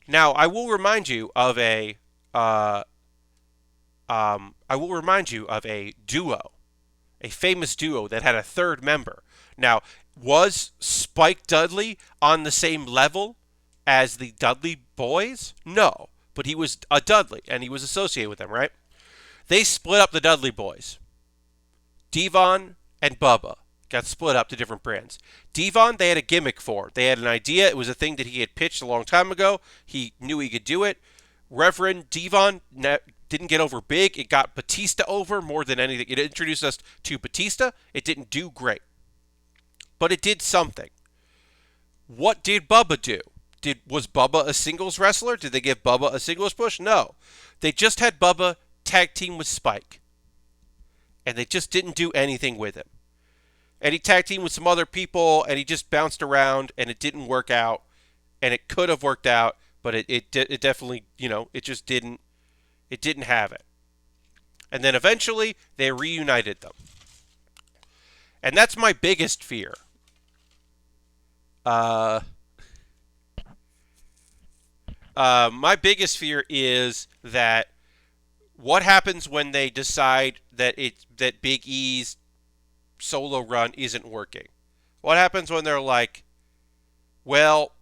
I will remind you of a duo, a famous duo that had a third member. Now, was Spike Dudley on the same level as the Dudley Boys? No, but he was a Dudley, and he was associated with them, right? They split up the Dudley Boys. Devon and Bubba got split up to different brands. Devon, they had a gimmick for. They had an idea. It was a thing that he had pitched a long time ago. He knew he could do it. Reverend Devon didn't get over big. It got Batista over more than anything. It introduced us to Batista. It didn't do great. But it did something. What did Bubba do? Was Bubba a singles wrestler? Did they give Bubba a singles push? No. They just had Bubba tag team with Spike. And they just didn't do anything with him. And he tag teamed with some other people, and he just bounced around, and it didn't work out. And it could have worked out, but it definitely, it just didn't. It didn't have it. And then eventually, they reunited them. And that's my biggest fear. My biggest fear is that what happens when they decide that Big E's solo run isn't working? What happens when they're like, well,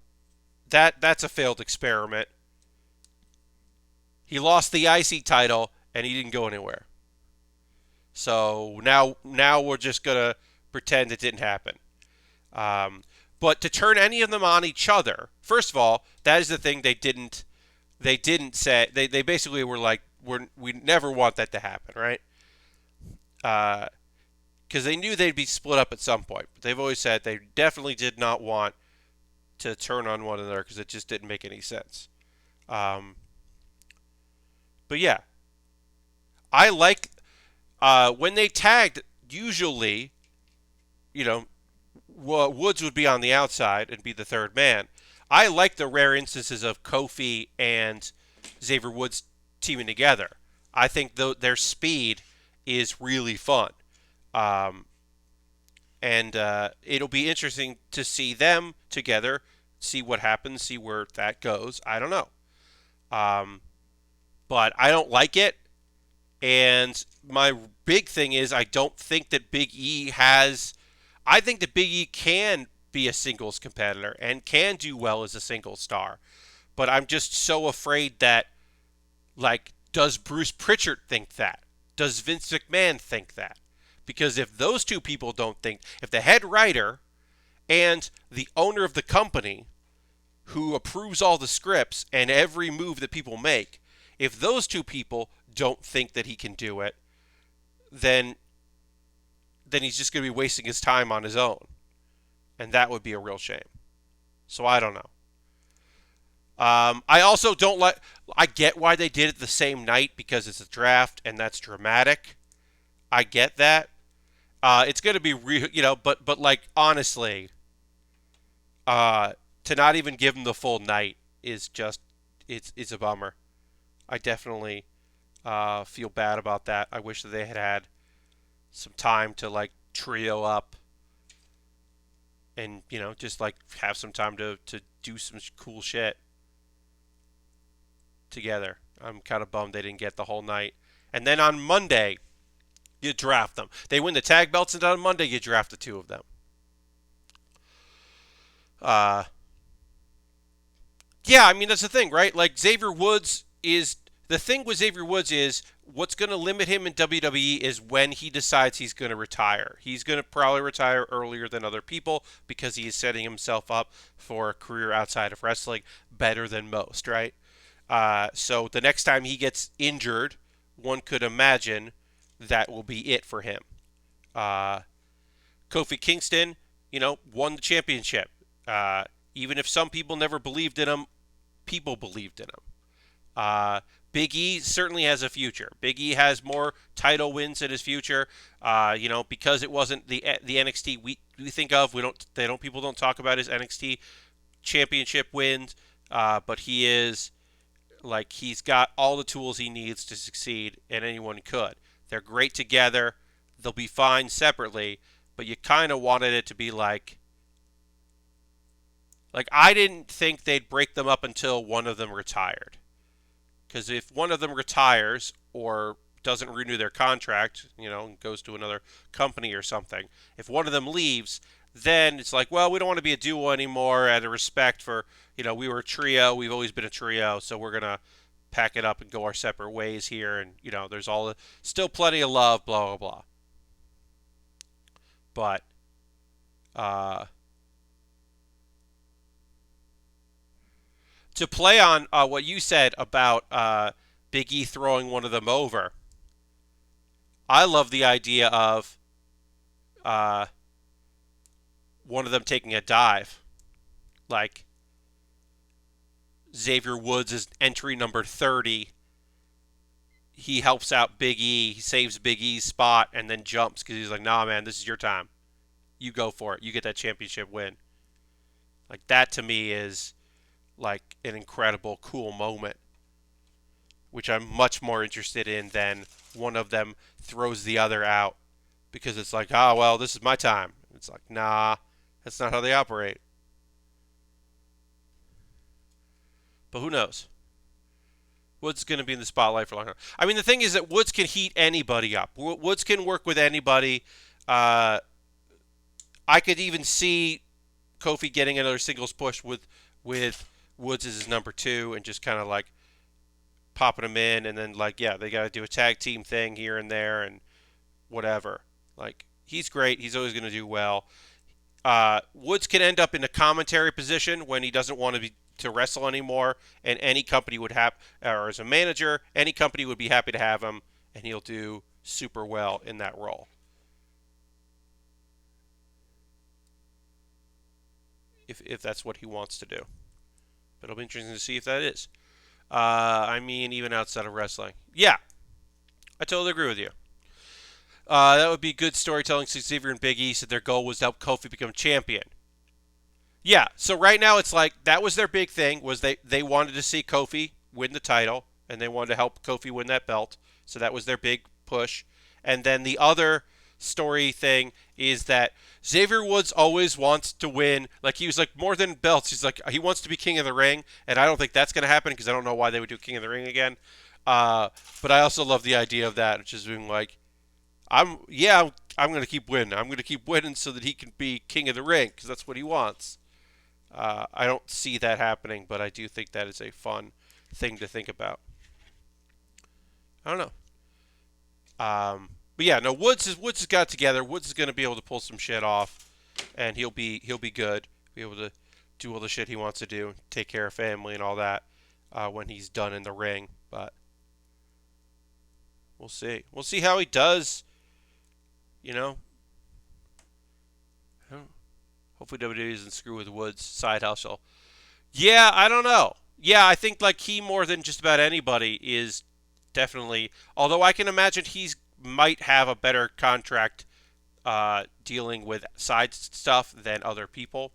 that's a failed experiment. He lost the IC title and he didn't go anywhere. So now we're just gonna pretend it didn't happen. But to turn any of them on each other, first of all, that is the thing they didn't say. They basically were like, we never want that to happen, right? Because they knew they'd be split up at some point. But they've always said they definitely did not want to turn on one another because it just didn't make any sense. But yeah, I like when they tagged. Usually, Woods would be on the outside and be the third man. I like the rare instances of Kofi and Xavier Woods teaming together. I think their speed is really fun. And it'll be interesting to see them together, see what happens, see where that goes. I don't know. But I don't like it. And my big thing is I don't think that Big E has... I think that Big E can be a singles competitor and can do well as a single star. But I'm just so afraid that, does Bruce Pritchard think that? Does Vince McMahon think that? Because if those two people don't think, if the head writer and the owner of the company who approves all the scripts and every move that people make, if those two people don't think that he can do it, then he's just going to be wasting his time on his own. And that would be a real shame. So I don't know. I also don't like... I get why they did it the same night because it's a draft and that's dramatic. I get that. It's going to be real, but like honestly, uh, to not even give him the full night is just it's a bummer. I definitely feel bad about that. I wish that they had had some time to like trio up and just like have some time to do some cool shit together. I'm kind of bummed they didn't get the whole night. And then on Monday, you draft them. They win the tag belts, and on Monday you draft the two of them. Uh, yeah, I mean that's the thing, right? Like Xavier Woods is the thing with Xavier Woods is what's going to limit him in WWE is when he decides he's going to retire. He's going to probably retire earlier than other people because he is setting himself up for a career outside of wrestling better than most, right? So the next time he gets injured, one could imagine that will be it for him. Uh, Kofi Kingston, won the championship. Uh, Even if some people never believed in him, people believed in him. Big E certainly has a future. Big E has more title wins in his future. Because it wasn't the NXT we think of. People don't talk about his NXT championship wins. But he's got all the tools he needs to succeed, and anyone could. They're great together. They'll be fine separately, but you kind of wanted it to be like I didn't think they'd break them up until one of them retired. Because if one of them retires or doesn't renew their contract, and goes to another company or something, if one of them leaves, then it's like, well, we don't want to be a duo anymore out of respect for, we were a trio, we've always been a trio, so we're going to pack it up and go our separate ways here. And, there's still plenty of love, blah, blah, blah. But, uh, to play on what you said about Big E throwing one of them over, I love the idea of uh, one of them taking a dive. Like Xavier Woods is entry number 30. He helps out Big E. He saves Big E's spot and then jumps because he's like, nah, man, this is your time. You go for it. You get that championship win. Like that to me is like an incredible, cool moment, which I'm much more interested in than one of them throws the other out because it's like, oh, well, this is my time. It's like, nah, that's not how they operate. But who knows? Woods is going to be in the spotlight for a long time. I mean, the thing is that Woods can heat anybody up. Woods can work with anybody. I could even see Kofi getting another singles push with Woods as his number 2 and just kind of like popping him in, and then like, yeah, they got to do a tag team thing here and there and whatever. Like, he's great. He's always going to do well. Woods can end up in a commentary position when he doesn't want to wrestle anymore, and any company would have, or as a manager, any company would be happy to have him, and he'll do super well in that role. If that's what he wants to do. But it'll be interesting to see if that is. I mean, even outside of wrestling. Yeah, I totally agree with you. That would be good storytelling since Xavier and Big E said their goal was to help Kofi become champion. Yeah, so right now it's like that was their big thing, was they wanted to see Kofi win the title, and they wanted to help Kofi win that belt. So that was their big push. And then the other story thing is that Xavier Woods always wants to win. Like, he was like, more than belts, he's like, he wants to be King of the Ring, and I don't think that's going to happen because I don't know why they would do King of the Ring again. But I also love the idea of that, which is being like, I'm going to keep winning. I'm going to keep winning so that he can be King of the Ring because that's what he wants. I don't see that happening, but I do think that is a fun thing to think about. I don't know. But yeah, no. Woods has got it together. Woods is going to be able to pull some shit off, and he'll be good. Be able to do all the shit he wants to do, take care of family and all that when he's done in the ring. But we'll see. We'll see how he does. Hopefully WWE doesn't screw with Woods' side hustle. Yeah, I don't know. Yeah, I think like he more than just about anybody is definitely. Although I can imagine he's might have a better contract dealing with side stuff than other people.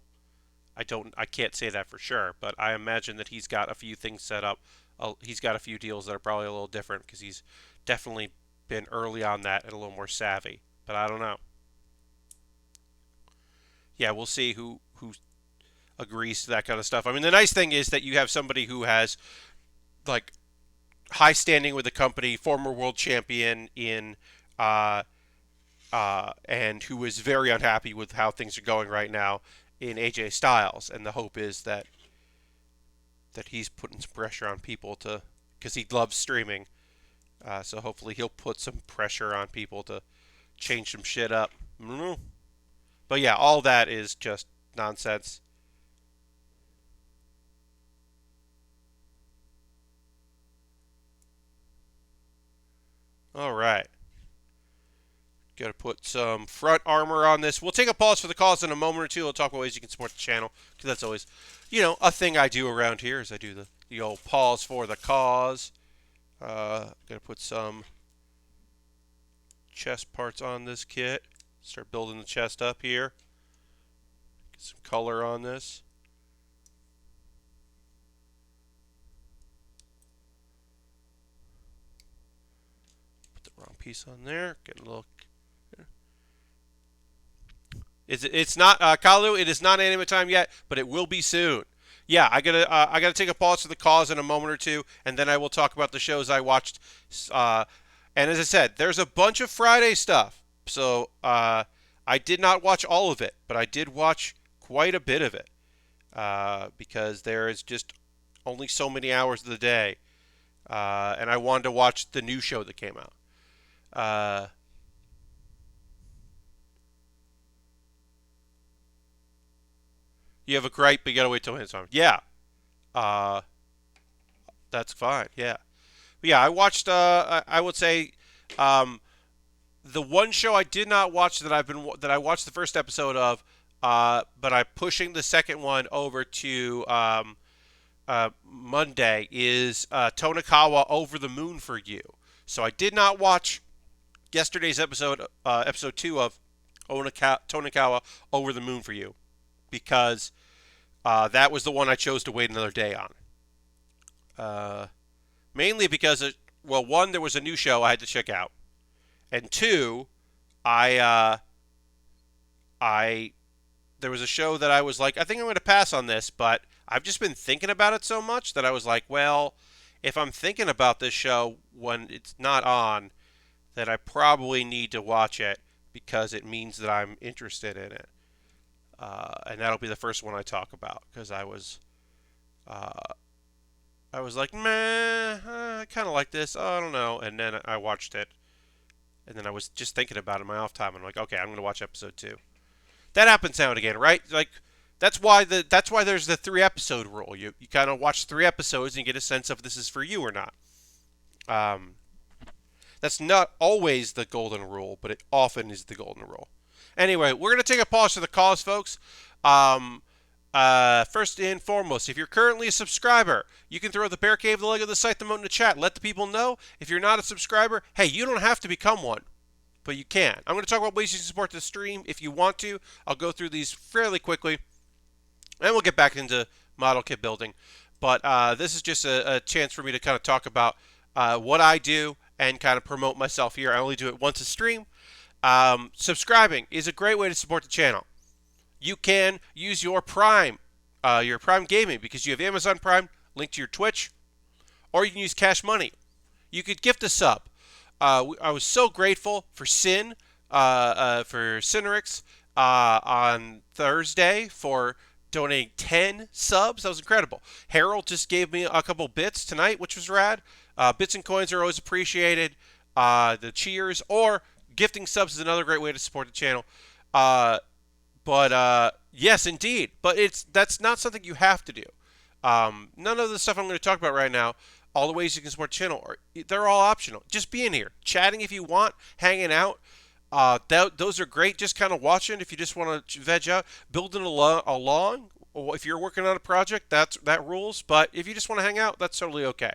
I can't say that for sure, but I imagine that he's got a few things set up. He's got a few deals that are probably a little different because he's definitely been early on that and a little more savvy. But I don't know. Yeah, we'll see who agrees to that kind of stuff. I mean, the nice thing is that you have somebody who has like high standing with the company, former world champion in uh, and who is very unhappy with how things are going right now in AJ Styles, and the hope is that he's putting some pressure on people to because he loves streaming. So hopefully he'll put some pressure on people to change some shit up. Mm-hmm. But yeah, all that is just nonsense. All right. Got to put some front armor on this. We'll take a pause for the cause in a moment or two. We'll talk about ways you can support the channel because that's always, a thing I do around here is I do the old pause for the cause. Got to put some chest parts on this kit. Start building the chest up here. Get some color on this. Put the wrong piece on there. Get a little. It's not Kalu. It is not anime time yet, but it will be soon. Yeah, I gotta take a pause for the cause in a moment or two, and then I will talk about the shows I watched. And as I said, there's a bunch of Friday stuff. So I did not watch all of it, but I did watch quite a bit of it because there is just only so many hours of the day, and I wanted to watch the new show that came out. Uh, you have a gripe, but you gotta wait till it's on. Yeah, uh, that's fine. Yeah, but yeah. I watched. I would say um, the one show I did not watch that I watched the first episode of, but I'm pushing the second one over to Monday is Tonikawa Over the Moon for You. So I did not watch yesterday's episode 2 of Tonikawa Over the Moon for You, because that was the one I chose to wait another day on. Uh, Mainly because, well, one, there was a new show I had to check out, and two, I I there was a show that I was like, I think I'm going to pass on this, but I've just been thinking about it so much that I was like, well, if I'm thinking about this show when it's not on, then I probably need to watch it because it means that I'm interested in it. And that'll be the first one I talk about because uh, I was like, meh, I kind of like this. Oh, I don't know. And then I watched it, and then I was just thinking about it in my off time. And I'm like, okay, I'm going to watch episode 2. That happens now and again, right? Like that's why there's the 3 episode rule. You kind of watch 3 episodes and you get a sense of if this is for you or not. Um, that's not always the golden rule, but it often is the golden rule. Anyway, we're gonna take a pause for the cause, folks. Um, First and foremost, if you're currently a subscriber, you can throw the Bear Cave, the leg of the site, the moat in the chat. Let the people know. If you're not a subscriber, hey, you don't have to become one, but you can. I'm going to talk about ways you can support the stream if you want to. I'll go through these fairly quickly, and we'll get back into model kit building. But this is just a chance for me to kind of talk about what I do and kind of promote myself here. I only do it once a stream. Subscribing is a great way to support the channel. You can use your Prime Gaming, because you have Amazon Prime linked to your Twitch, or you can use Cash Money. You could gift a sub. I was so grateful for Cinerix on Thursday for donating 10 subs. That was incredible. Harold just gave me a couple bits tonight, which was rad. Bits and coins are always appreciated. The cheers or gifting subs is another great way to support the channel. But yes, indeed. But that's not something you have to do. None of the stuff I'm going to talk about right now, all the ways you can support the channel, they're all optional. Just being here, chatting if you want, hanging out. Those are great. Just kind of watching if you just want to veg out, building along. If you're working on a project, that rules. But if you just want to hang out, that's totally okay.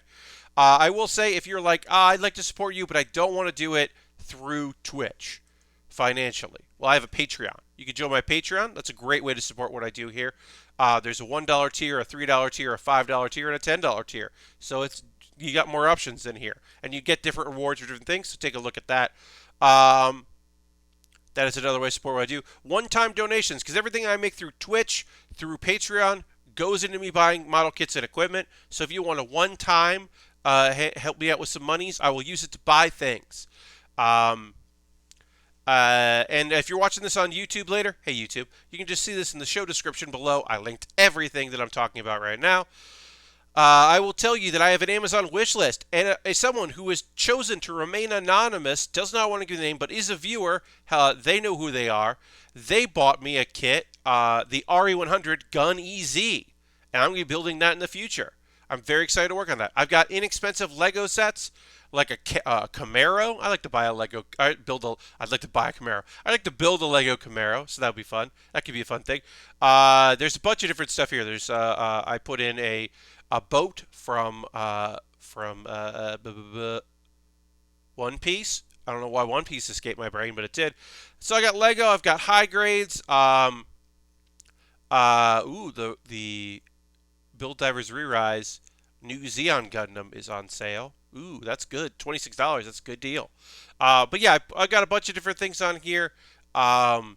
I will say, if you're like, I'd like to support you, but I don't want to do it through Twitch financially. Well, I have a Patreon. You can join my Patreon. That's a great way to support what I do here. There's a $1 tier, a $3 tier, a $5 tier, and a $10 tier. So you got more options in here, and you get different rewards for different things. So take a look at that. Um, that is another way to support what I do. One-time donations, because everything I make through Twitch, through Patreon, goes into me buying model kits and equipment. So if you want a one-time help me out with some monies, I will use it to buy things. Um, and if you're watching this on YouTube later, hey YouTube, you can just see this in the show description below. I linked everything that I'm talking about right now. I will tell you that I have an Amazon wish list, and as someone who has chosen to remain anonymous, does not want to give the name, but is a viewer, they know who they are. They bought me a kit, the RE100 Gun EZ, and I'm going to be building that in the future. I'm very excited to work on that. I've got inexpensive Lego sets, like a Camaro. I like to buy a Lego. I'd like to buy a Camaro. I like to build a Lego Camaro, so that would be fun. That could be a fun thing. There's a bunch of different stuff here. There's I put in a boat from One Piece. I don't know why One Piece escaped my brain, but it did. So I got Lego. I've got high grades. The Build Divers Re-Rise new Xeon Gundam is on sale. Ooh, that's good. $26. That's a good deal. But yeah, I got a bunch of different things on here. Real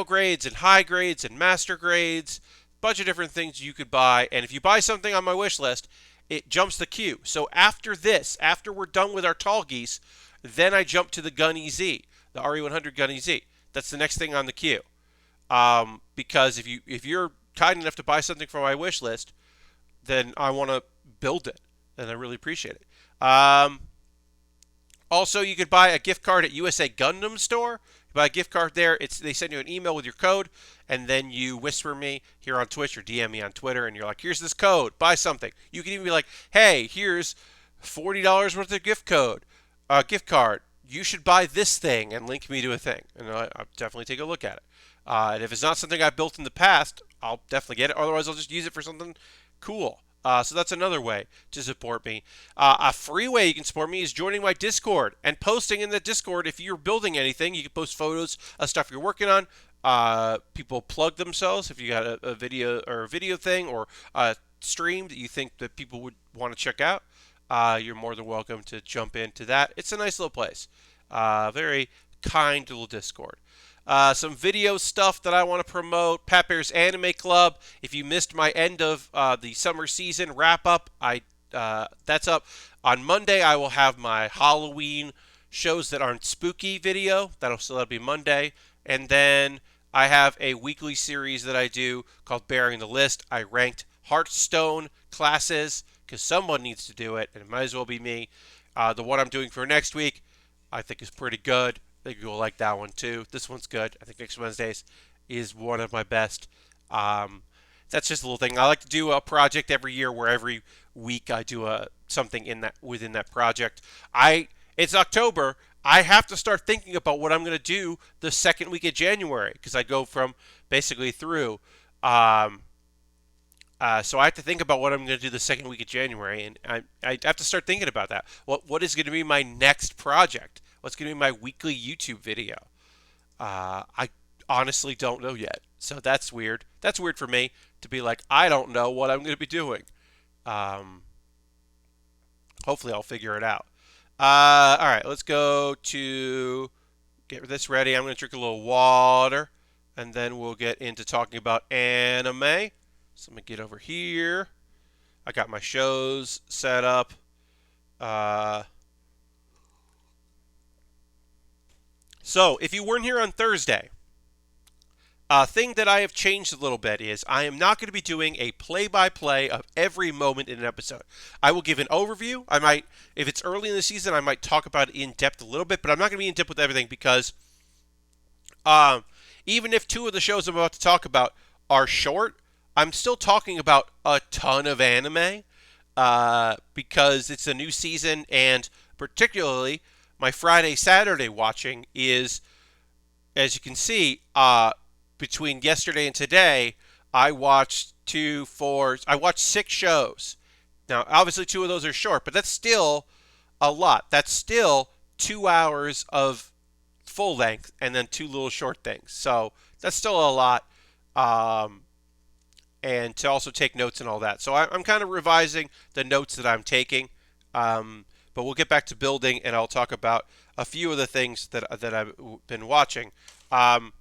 grades and high grades and master grades. Bunch of different things you could buy. And if you buy something on my wish list, it jumps the queue. So after this, after we're done with our Tallgeese, then I jump to the Gun EZ, the RE100 Gun EZ. That's the next thing on the queue. Because if you're kind enough to buy something from my wish list, then I want to build it, and I really appreciate it. Also, you could buy a gift card at USA Gundam Store. You buy a gift card there. They send you an email with your code, and then you whisper me here on Twitch or DM me on Twitter, and you're like, here's this code. Buy something. You can even be like, hey, here's $40 worth of gift card. You should buy this thing, and link me to a thing. And I'll definitely take a look at it. And if it's not something I've built in the past, I'll definitely get it. Otherwise, I'll just use it for something cool. So that's another way to support me. A free way you can support me is joining my Discord and posting in the Discord. If you're building anything, you can post photos of stuff you're working on. People plug themselves if you got a video thing or a stream that you think that people would want to check out. You're more than welcome to jump into that. It's a nice little place. Very kind little Discord. Some video stuff that I want to promote. Pat Baer's Anime Club. If you missed my end of the summer season wrap up, that's up. On Monday, I will have my Halloween shows that aren't spooky video. That'll be Monday. And then I have a weekly series that I do called Baering the List. I ranked Hearthstone classes because someone needs to do it, and it might as well be me. The one I'm doing for next week, I think is pretty good. I think you'll like that one too. This one's good. I think next Wednesdays is one of my best. That's just a little thing. I like to do a project every year where every week I do something within that project. It's October. I have to start thinking about what I'm going to do the second week of January because I go from basically through. So I have to think about what I'm going to do the second week of January, and I have to start thinking about that. What is going to be my next project? What's going to be my weekly YouTube video? I honestly don't know yet. So that's weird. That's weird for me to be like, I don't know what I'm going to be doing. Hopefully I'll figure it out. All right, let's go to get this ready. I'm going to drink a little water, and then we'll get into talking about anime. So I'm going to get over here. I got my shows set up. So, if you weren't here on Thursday, a thing that I have changed a little bit is I am not going to be doing a play-by-play of every moment in an episode. I will give an overview. I might, if it's early in the season, I might talk about it in depth a little bit, but I'm not going to be in depth with everything because even if two of the shows I'm about to talk about are short, I'm still talking about a ton of anime because it's a new season, and particularly my Friday, Saturday watching is, as you can see, between yesterday and today, I watched 6 shows. Now, obviously 2 of those are short, but that's still a lot. That's still 2 hours of full length and then two little short things. So that's still a lot. Um, and to also take notes and all that. So I'm kind of revising the notes that I'm taking. But we'll get back to building, and I'll talk about a few of the things that I've been watching. Um,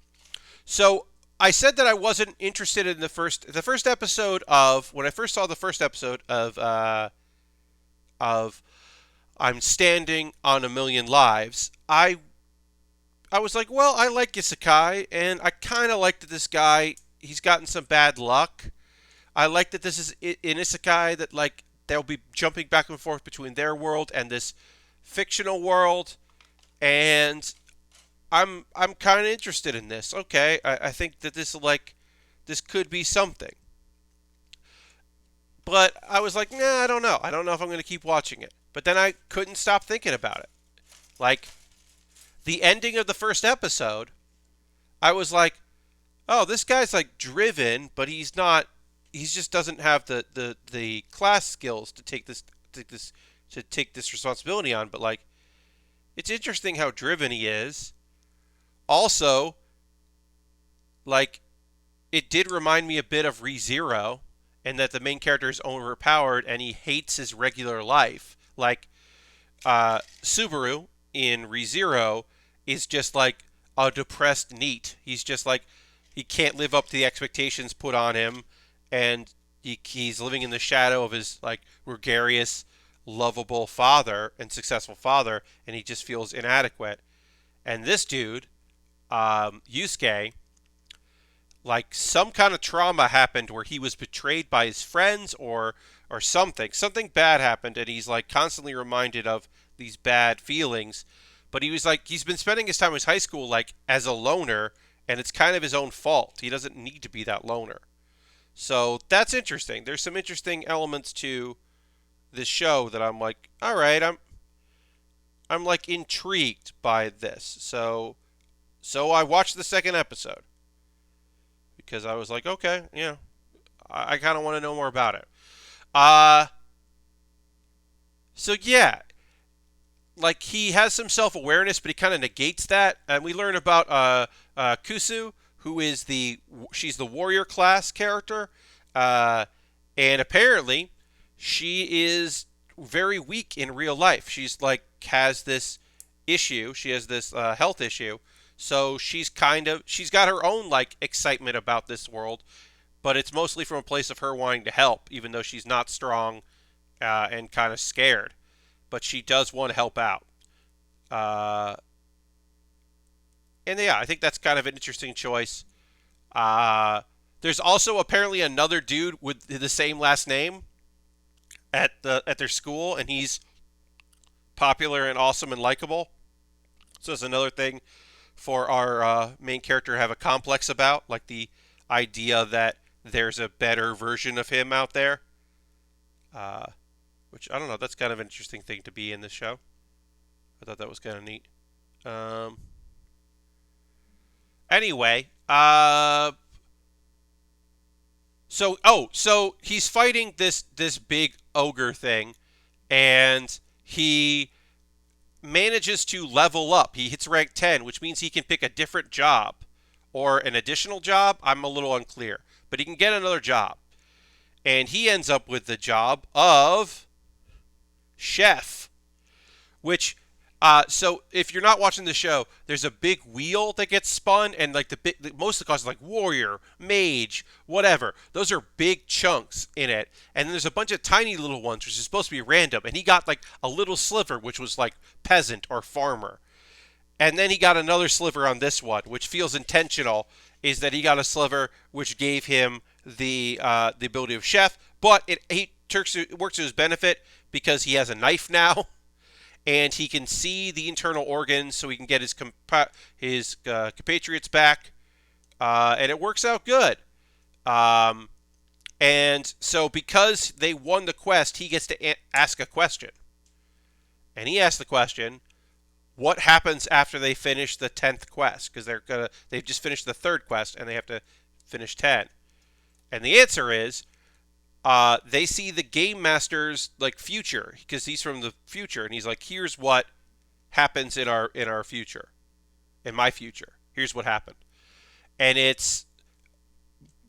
so I said that I wasn't interested in the first episode of when I first saw the first episode of I'm Standing on a Million Lives. I was like, well, I like Isekai, and I kind of like that this guy he's gotten some bad luck. I like that this is an isekai that like they'll be jumping back and forth between their world and this fictional world, and I'm kind of interested in this. Okay, I think that this could be something, but I was like, nah, I don't know. I don't know if I'm going to keep watching it. But then I couldn't stop thinking about it. Like the ending of the first episode, I was like, oh, this guy's like driven, but he's not. He just doesn't have the class skills to take this responsibility on. But like, it's interesting how driven he is. Also, like, it did remind me a bit of ReZero, and that the main character is overpowered and he hates his regular life. Like, Subaru in ReZero is just like a depressed NEET. He's just like he can't live up to the expectations put on him, and he's living in the shadow of his like gregarious, lovable father and successful father, and he just feels inadequate. And this dude, Yusuke, like some kind of trauma happened where he was betrayed by his friends or something. Something bad happened, and he's like constantly reminded of these bad feelings. But he was like he's been spending his time in his high school like as a loner, and it's kind of his own fault. He doesn't need to be that loner. So that's interesting. There's some interesting elements to this show that I'm like, all right, I'm like intrigued by this. So I watched the second episode because I was like, okay, yeah, I kind of want to know more about it. Uh so yeah, like he has some self-awareness, but he kind of negates that. And we learn about Kusu, who is she's the warrior class character, uh, and apparently she is very weak in real life. She's like has this issue. She has this health issue. So she's got her own like excitement about this world, but it's mostly from a place of her wanting to help, even though she's not strong and kind of scared. But she does want to help out. Uh, and yeah, I think that's kind of an interesting choice. Uh, there's also apparently another dude with the same last name at their school, and he's popular and awesome and likable. So it's another thing for our main character to have a complex about, like the idea that there's a better version of him out there. Uh, which I don't know. That's kind of an interesting thing to be in this show. I thought that was kind of neat. Um, anyway, so he's fighting this big ogre thing, and he manages to level up. He hits rank 10, which means he can pick a different job or an additional job. I'm a little unclear, but he can get another job, and he ends up with the job of chef, which so if you're not watching the show, there's a big wheel that gets spun, and like most of the costs like warrior, mage, whatever. Those are big chunks in it, and then there's a bunch of tiny little ones, which is supposed to be random. And he got like a little sliver, which was like peasant or farmer, and then he got another sliver on this one, which feels intentional. Is that he got a sliver which gave him the ability of chef, but it works to his benefit because he has a knife now and he can see the internal organs, so he can get his compatriots back, and it works out good. Um, and so because they won the quest, he gets to ask a question, and he asked the question: what happens after they finish the 10th quest? Because they've just finished the third quest and they have to finish 10. And the answer is they see the game master's like future, because he's from the future, and he's like, here's what happens in our future, in my future. Here's what happened, and it's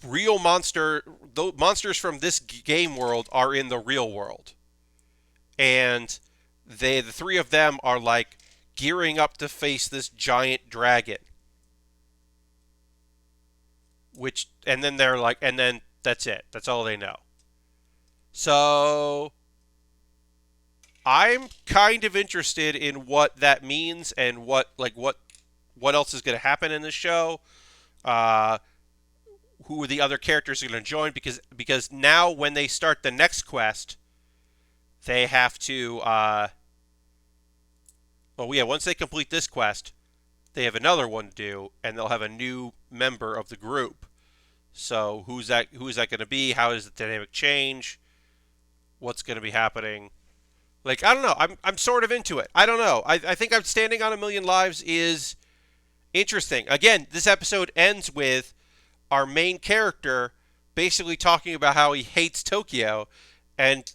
real monster. The monsters from this game world are in the real world, and the three of them are like gearing up to face this giant dragon. Which and then they're like, and then that's it. That's all they know. So I'm kind of interested in what that means and what else is going to happen in the show. Uh, who are the other characters are going to join? Because now when they start the next quest, they have to. Well, yeah. Once they complete this quest, they have another one to do, and they'll have a new member of the group. So who's that? Who is that going to be? How does the dynamic change? What's going to be happening? Like, I don't know. I'm sort of into it. I don't know. I think I'm standing on a million lives is interesting. Again, this episode ends with our main character basically talking about how he hates Tokyo, and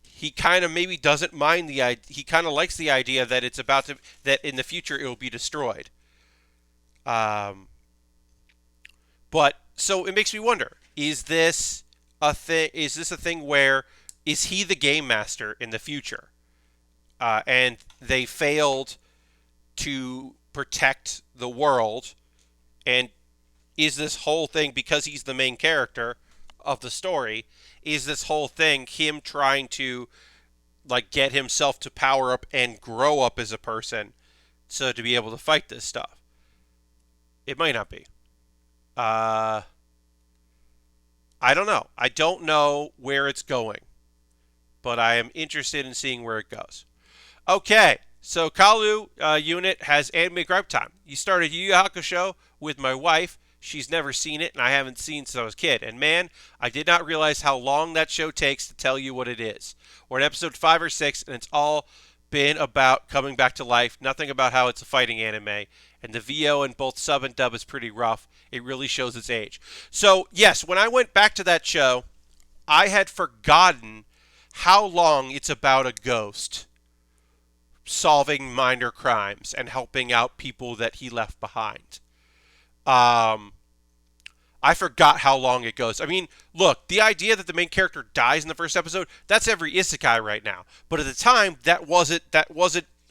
he kind of maybe doesn't mind the idea. He kind of likes the idea that it's about to that in the future it will be destroyed. Um, but so it makes me wonder: is this a thing? Is this a thing where is he the game master in the future? And they failed to protect the world. And is this whole thing, because he's the main character of the story, is this whole thing him trying to like get himself to power up and grow up as a person so to be able to fight this stuff? It might not be. Uh, I don't know. I don't know where it's going, but I am interested in seeing where it goes. Okay, so Kalu unit has anime gripe time. You started Yu Yu Hakusho with my wife. She's never seen it, and I haven't seen since I was a kid. And man, I did not realize how long that show takes to tell you what it is. We're in episode 5 or 6, and it's all been about coming back to life. Nothing about how it's a fighting anime. And the VO in both sub and dub is pretty rough. It really shows its age. So, yes, when I went back to that show, I had forgotten how long it's about a ghost solving minor crimes and helping out people that he left behind. I forgot how long it goes. I mean, look, the idea that the main character dies in the first episode, that's every isekai right now. But at the time, that wasn't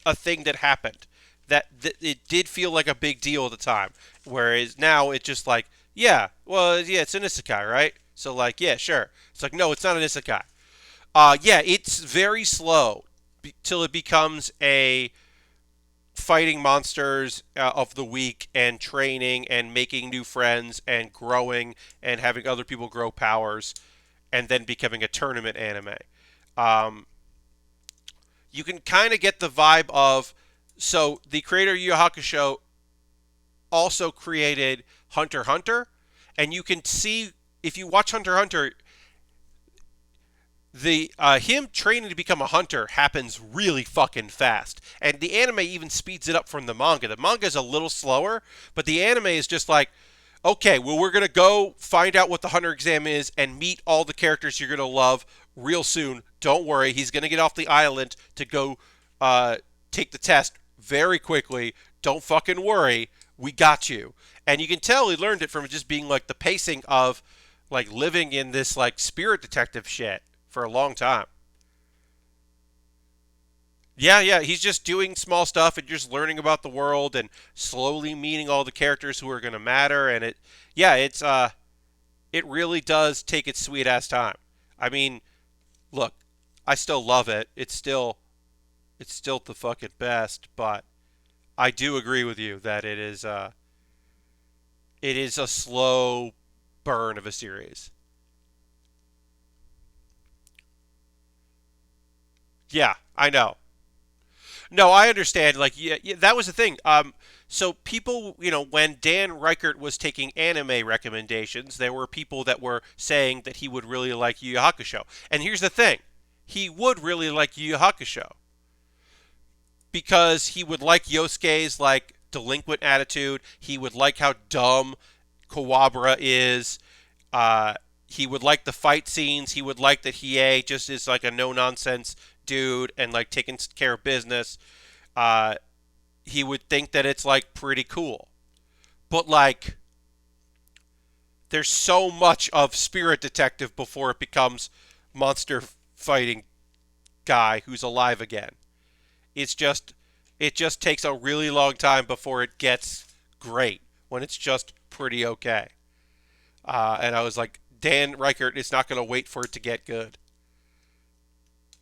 a thing that happened. That it did feel like a big deal at the time. Whereas now it's just like, yeah, well, yeah, it's an isekai, right? So like, yeah, sure. It's like, no, it's not an isekai. Yeah, it's very slow till it becomes a fighting monsters of the week and training and making new friends and growing and having other people grow powers and then becoming a tournament anime. Um, you can kind of get the vibe of, so the creator of Yu Yu Hakusho also created Hunter x Hunter, and you can see if you watch Hunter x Hunter, the him training to become a hunter happens really fucking fast, and the anime even speeds it up from the manga. The manga is a little slower, but the anime is just like, okay, well, we're gonna go find out what the hunter exam is and meet all the characters you're gonna love real soon. Don't worry, he's gonna get off the island to go take the test very quickly. Don't fucking worry, we got you. And you can tell he learned it from just being like the pacing of like living in this like spirit detective shit for a long time. Yeah, yeah, he's just doing small stuff and just learning about the world and slowly meeting all the characters who are going to matter, and it really does take its sweet ass time. I mean, look, I still love it. It's still the fucking best, but I do agree with you that it is a slow burn of a series. Yeah, I know. No, I understand. Like, yeah, yeah, that was the thing. So people, when Dan Reichert was taking anime recommendations, there were people that were saying that he would really like Yu Yu Hakusho. And here's the thing: he would really like Yu Yu Hakusho because he would like Yosuke's like delinquent attitude. He would like how dumb Kawabara is. He would like the fight scenes. He would like that Hiei just is like a no nonsense dude and like taking care of business. he would think that it's like pretty cool. But like there's so much of Spirit Detective before it becomes monster fighting guy who's alive again. It's just it just takes a really long time before it gets great when it's just pretty okay. And I was like, Dan Reichert is not going to wait for it to get good.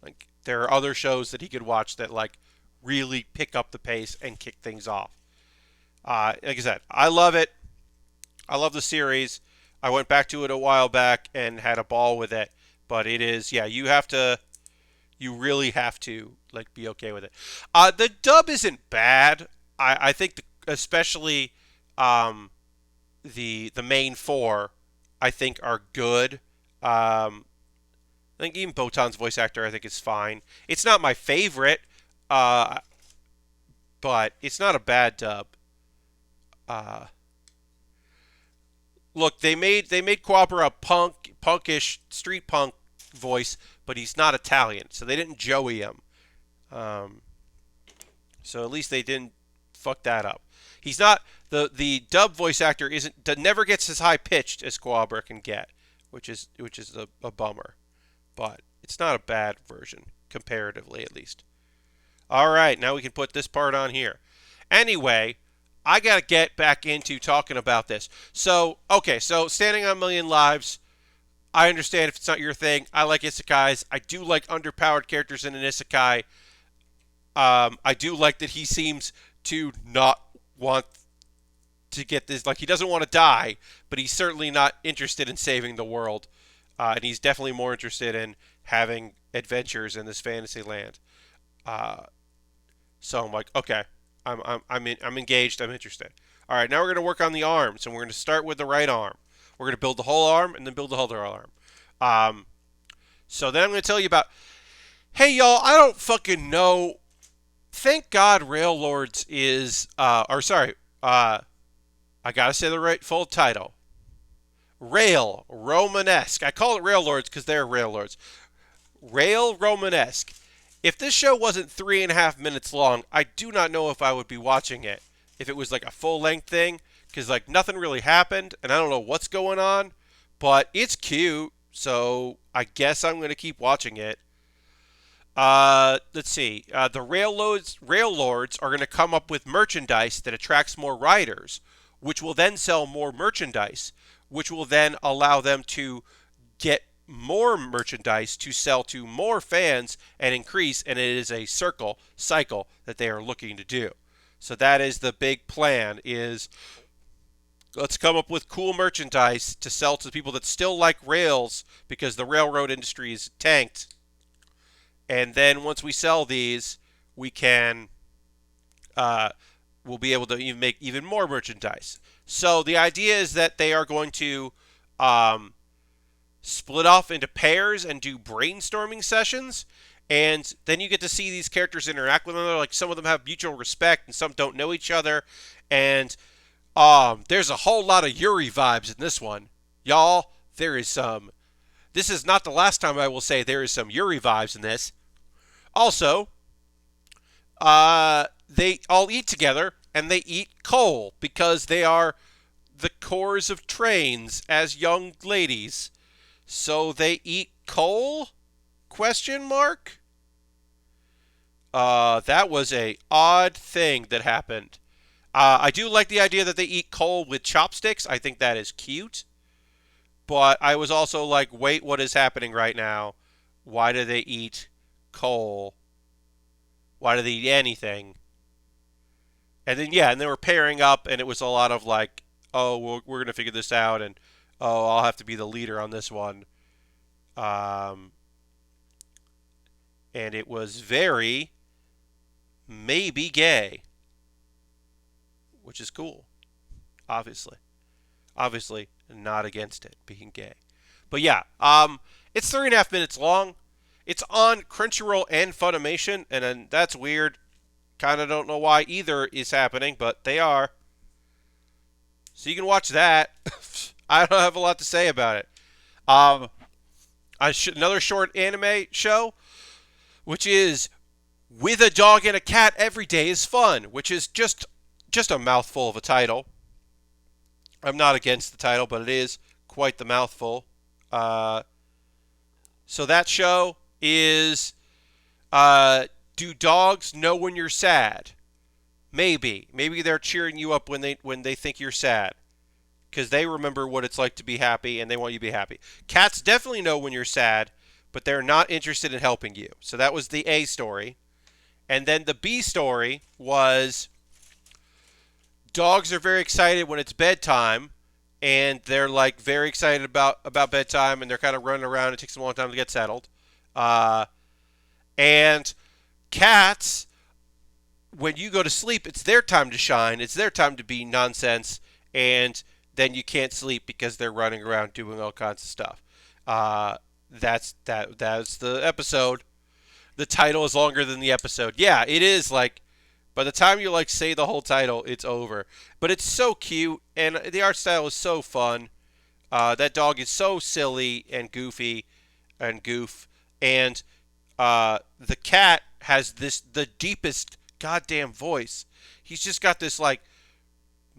Like there are other shows that he could watch that like really pick up the pace and kick things off. Like I said, I love it. I love the series. I went back to it a while back and had a ball with it. But it is, yeah, you really have to like be okay with it. The dub isn't bad. I think especially the main four, I think are good. I think even Botan's voice actor, I think, is fine. It's not my favorite, uh, but it's not a bad dub. Uh, Look, they made Quabra a punkish street punk voice, but he's not Italian, so they didn't Joey him. Um, so at least they didn't fuck that up. He's not the dub voice actor isn't never gets as high pitched as Quabra can get, which is a bummer. But it's not a bad version comparatively, at least. All right, now we can put this part on here. Anyway, I got to get back into talking about this. So, okay, so Standing on a Million Lives, I understand if it's not your thing. I like isekais. I do like underpowered characters in an isekai. I do like that he seems to not want to get this. Like, he doesn't want to die, but he's certainly not interested in saving the world. And he's definitely more interested in having adventures in this fantasy land. Uh, so I'm like, okay, I'm engaged. I'm interested. All right, now we're going to work on the arms, and we're going to start with the right arm. We're going to build the whole arm, and then build the other arm. Um, so then I'm going to tell you about. Hey y'all, I don't fucking know. Thank God, Raillords is, or sorry, I gotta say the right full title. Rail Romanesque. I call it Raillords because they're Raillords. Rail Romanesque. If this show wasn't 3.5 minutes long, I do not know if I would be watching it. If it was like a full length thing, because like nothing really happened, and I don't know what's going on, but it's cute, so I guess I'm gonna keep watching it. Let's see. The rail lords are going to come up with merchandise that attracts more riders, which will then sell more merchandise, which will then allow them to get more merchandise to sell to more fans and increase. And it is a cycle that they are looking to do. So that is the big plan: is let's come up with cool merchandise to sell to people that still like rails because the railroad industry is tanked, and then once we sell these, we can we'll be able to even make even more merchandise. So the idea is that they are going to split off into pairs and do brainstorming sessions, and then you get to see these characters interact with one another. Like some of them have mutual respect, and some don't know each other, and there's a whole lot of Yuri vibes in this one, y'all. There is some. This is not the last time I will say there is some Yuri vibes in this. Also, they all eat together, and they eat coal because they are the cores of trains as young ladies. So they eat coal? Question mark? That was a odd thing that happened. I do like the idea that they eat coal with chopsticks. I think that is cute. But I was also like, wait, what is happening right now? Why do they eat coal? Why do they eat anything? And then, yeah, and they were pairing up, and it was a lot of like, oh, we're going to figure this out, and oh, I'll have to be the leader on this one. Um, and it was very maybe gay, which is cool, obviously. Obviously, not against it being gay. But yeah, it's 3.5 minutes long. It's on Crunchyroll and Funimation, and then that's weird. Kind of don't know why either is happening, but they are. So you can watch that. I don't have a lot to say about it. Another short anime show, which is With a dog and a cat every day is fun, which is just a mouthful of a title. I'm not against the title, but it is quite the mouthful. Uh, so that show is do dogs know when you're sad? Maybe. Maybe they're cheering you up when they think you're sad because they remember what it's like to be happy and they want you to be happy. Cats definitely know when you're sad, but they're not interested in helping you. So that was the A story. And then the B story was dogs are very excited when it's bedtime, and they're like very excited about bedtime, and they're kind of running around. It takes them a long time to get settled. Uh, and cats, when you go to sleep, it's their time to shine. It's their time to be nonsense, and then you can't sleep because they're running around doing all kinds of stuff. That's the episode. The title is longer than the episode. Yeah, it is like by the time you like say the whole title, it's over. But it's so cute, and the art style is so fun. That dog is so silly and goofy, and and the cat has the deepest goddamn voice. He's just got this like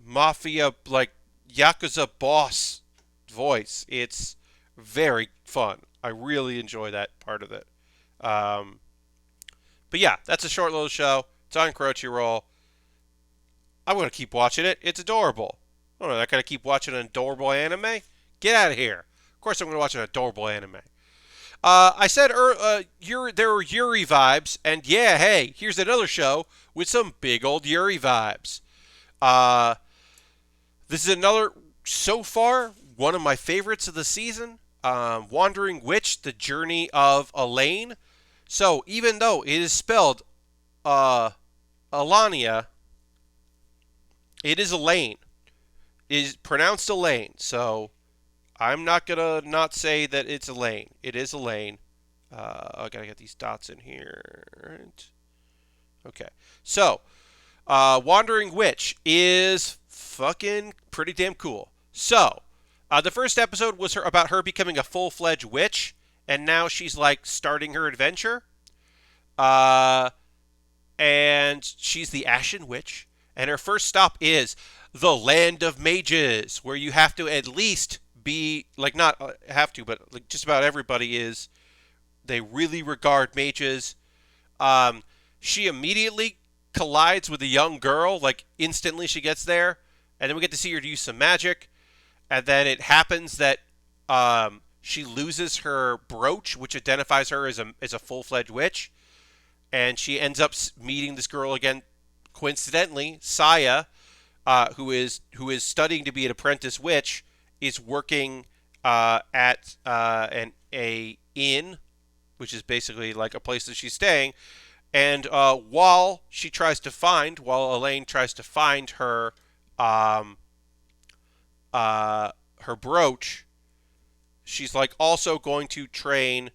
mafia like yakuza boss voice. It's very fun. I really enjoy that part of it. Um, but yeah, that's a short little show. It's on Crunchyroll. I'm going to keep watching it. It's adorable. Oh, I'm not going to keep watching an adorable anime? Get out of here. Of course I'm going to watch an adorable anime. I said there were Yuri vibes, and yeah, hey, here's another show with some big old Yuri vibes. Uh, this is another, so far, one of my favorites of the season. Wandering Witch, The Journey of Elaine. So, even though it is spelled Alania, it is Elaine. It is pronounced Elaine, so I'm not gonna not say that it's Elaine. It is Elaine. I gotta get these dots in here. Right. Okay. So, Wandering Witch is fucking pretty damn cool. So, the first episode was about her becoming a full-fledged witch, and now she's like starting her adventure. Uh, and she's the Ashen Witch, and her first stop is the Land of Mages, where you have to at least be like not have to, but like just about everybody is. They really regard mages. Um, she immediately collides with a young girl, like instantly she gets there, and then we get to see her use some magic, and then it happens that she loses her brooch, which identifies her as a full fledged witch, and she ends up meeting this girl again, coincidentally, Saya, who is studying to be an apprentice witch, is working at an a inn, which is basically like a place that she's staying. And while Elaine tries to find um, her brooch, she's like also going to train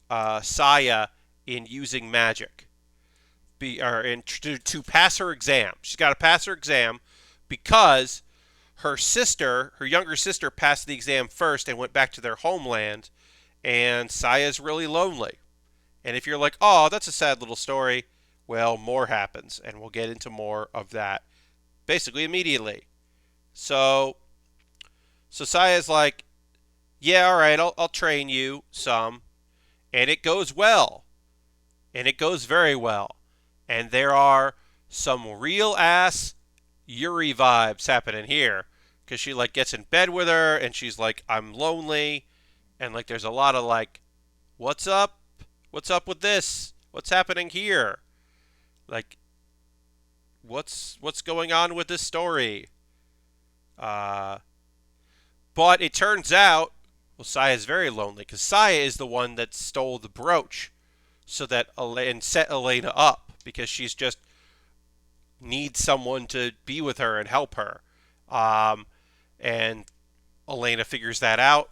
Saya in using magic, to pass her exam. She's got to pass her exam because her younger sister, passed the exam first and went back to their homeland, and Saya's really lonely. And if you're like, oh, that's a sad little story, well, more happens, and we'll get into more of that basically immediately. So, so Saya's like, yeah, all right, I'll train you some, and it goes well, and it goes very well, and there are some real ass Yuri vibes happening here, because she like gets in bed with her, and she's like, I'm lonely, and like there's a lot of like, what's up? What's up with this? What's happening here? Like, what's going on with this story? Uh, but it turns out, well, Saya's very lonely because Saya is the one that stole the brooch, so that and set Elaina up because she's just needs someone to be with her and help her. Um, and Elaina figures that out,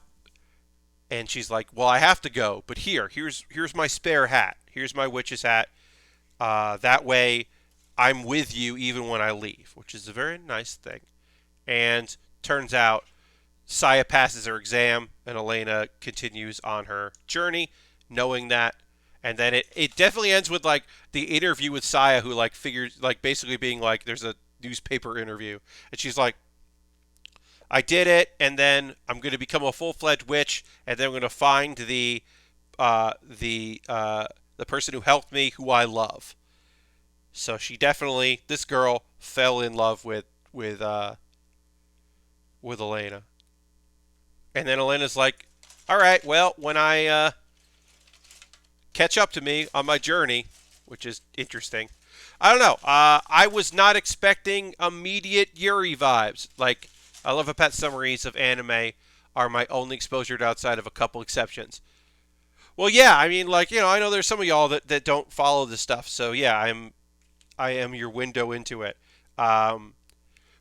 and she's like, "Well, I have to go, but here's my spare hat. Here's my witch's hat. That way, I'm with you even when I leave," which is a very nice thing. And turns out, Saya passes her exam, and Elaina continues on her journey, knowing that. And then it definitely ends with like the interview with Saya, who like figures like basically being like, there's a newspaper interview, and she's like, I did it, and then I'm going to become a full-fledged witch, and then I'm going to find uh, the uh, the person who helped me, who I love. So she definitely, this girl fell in love with uh, with Elaina, and then Elena's like, all right, well, when I catch up to me on my journey, which is interesting. I don't know. I was not expecting immediate Yuri vibes. Like, I love how pet summaries of anime are my only exposure to outside of a couple exceptions. Well, yeah, I mean, like, I know there's some of y'all that don't follow this stuff, so yeah, I am your window into it. Um,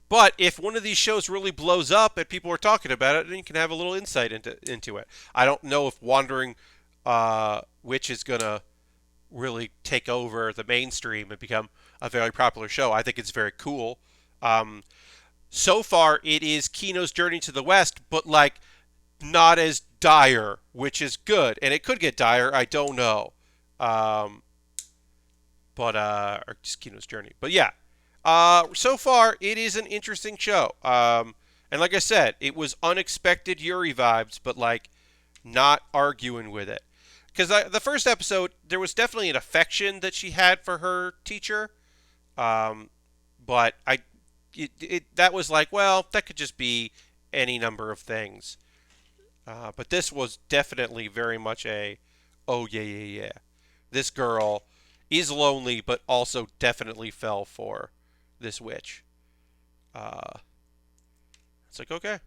but if one of these shows really blows up and people are talking about it, then you can have a little insight into it. I don't know if Wandering Witch is gonna really take over the mainstream and become a very popular show. I think it's very cool. Um, so far, it is Kino's Journey to the West, but like not as dire, which is good. And it could get dire. I don't know. Um, or just Kino's Journey. But yeah, so far it is an interesting show. And like I said, it was unexpected Yuri vibes, but like not arguing with it. Because the first episode, there was definitely an affection that she had for her teacher, um, but that was like, well, that could just be any number of things. But this was definitely very much oh yeah yeah yeah, this girl is lonely, but also definitely fell for this witch. Uh, it's like, okay,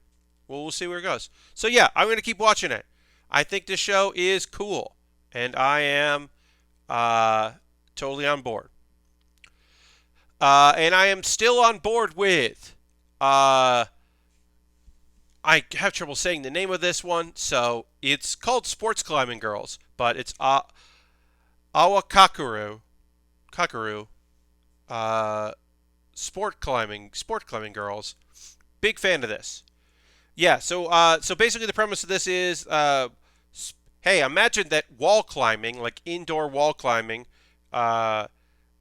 well, we'll see where it goes. So yeah, I'm gonna keep watching it. I think this show is cool, and I am uh, totally on board. And I am still on board with. I have trouble saying the name of this one, so it's called Sports Climbing Girls, but it's Awakakeru, Kakeru, uh, sport climbing girls. Big fan of this. Yeah, so basically the premise of this is, hey, imagine that wall climbing, like indoor wall climbing, uh,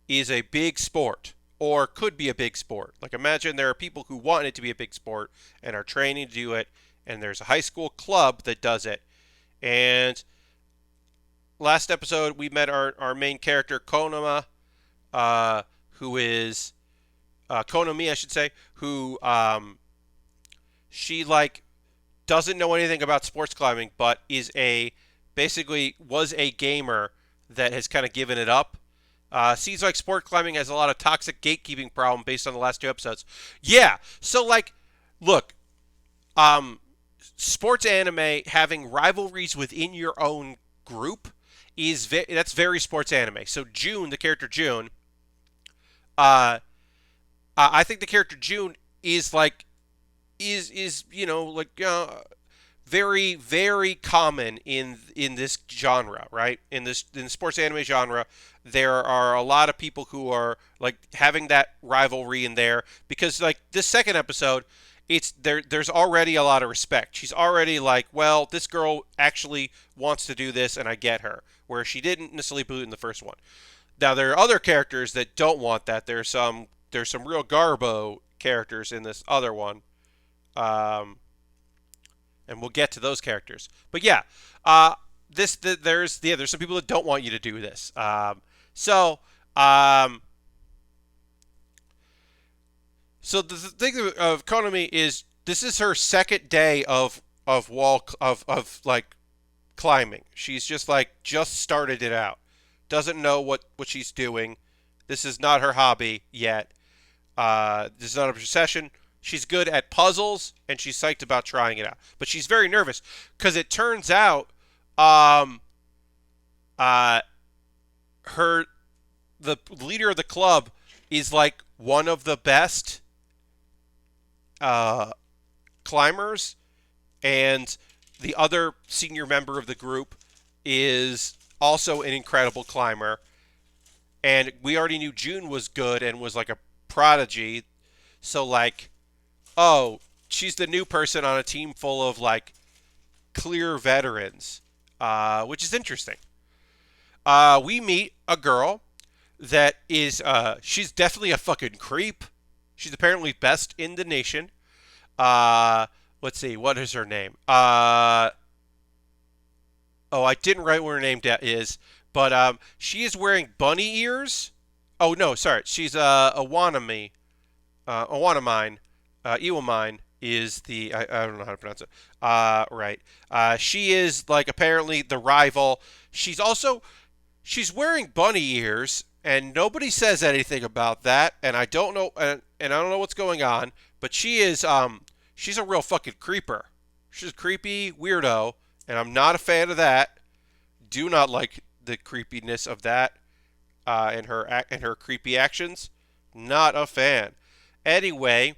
is a big sport or could be a big sport. Like imagine there are people who want it to be a big sport and are training to do it, and there's a high school club that does it. And last episode we met our main character Konoma, who is Konomi, I should say, who she like doesn't know anything about sports climbing, but is basically was a gamer that has kind of given it up. Seems like sport climbing has a lot of toxic gatekeeping problem based on the last two episodes. Yeah, so like, look, um, sports anime having rivalries within your own group that's very sports anime. So June, the character June, uh, I think the character June is like is like very very common in this genre, right? In the sports anime genre, there are a lot of people who are like having that rivalry in there because like this second episode, it's there's already a lot of respect. She's already like, well, this girl actually wants to do this and I get her, where she didn't necessarily believe in the first one. Now there are other characters that don't want that. There's some real garbo characters in this other one. Um, and we'll get to those characters. But yeah, there's some people that don't want you to do this. So um, so the thing of Konami is this is her second day of wall of like climbing. She's just started it out. Doesn't know what she's doing. This is not her hobby yet. This is not a procession. She's good at puzzles, and she's psyched about trying it out. But she's very nervous because it turns out, um, uh, her the leader of the club is like one of the best uh, climbers, and the other senior member of the group is also an incredible climber. And we already knew June was good and was like a prodigy. So like, oh, she's the new person on a team full of like clear veterans, which is interesting. We meet a girl that is, she's definitely a fucking creep. She's apparently best in the nation. Uh, let's see, what is her name? Oh, I didn't write what her name is, but she is wearing bunny ears. Oh no, sorry, she's a Wanami, a Wanamine, Iwamine is I don't know how to pronounce it. Right. She is like apparently the rival. She's also she's wearing bunny ears, and nobody says anything about that. And I don't know, and I don't know what's going on. But she's a real fucking creeper. She's a creepy weirdo, and I'm not a fan of that. Do not like the creepiness of that, and her creepy actions. Not a fan. Anyway,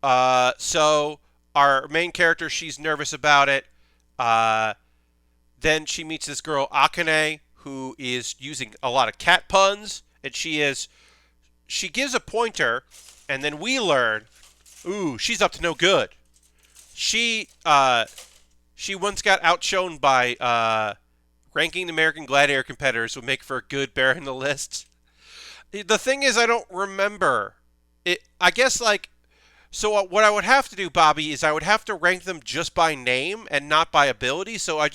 so our main character, she's nervous about it. Uh, then she meets this girl Akane, who is using a lot of cat puns, and she gives a pointer, and then we learn, ooh, she's up to no good. She she once got outshone by ranking the American Gladiator competitors would make for a good Baer in the List. The thing is, I don't remember it. I guess like so. What I would have to do, Bobby, is I would have to rank them just by name and not by ability. So I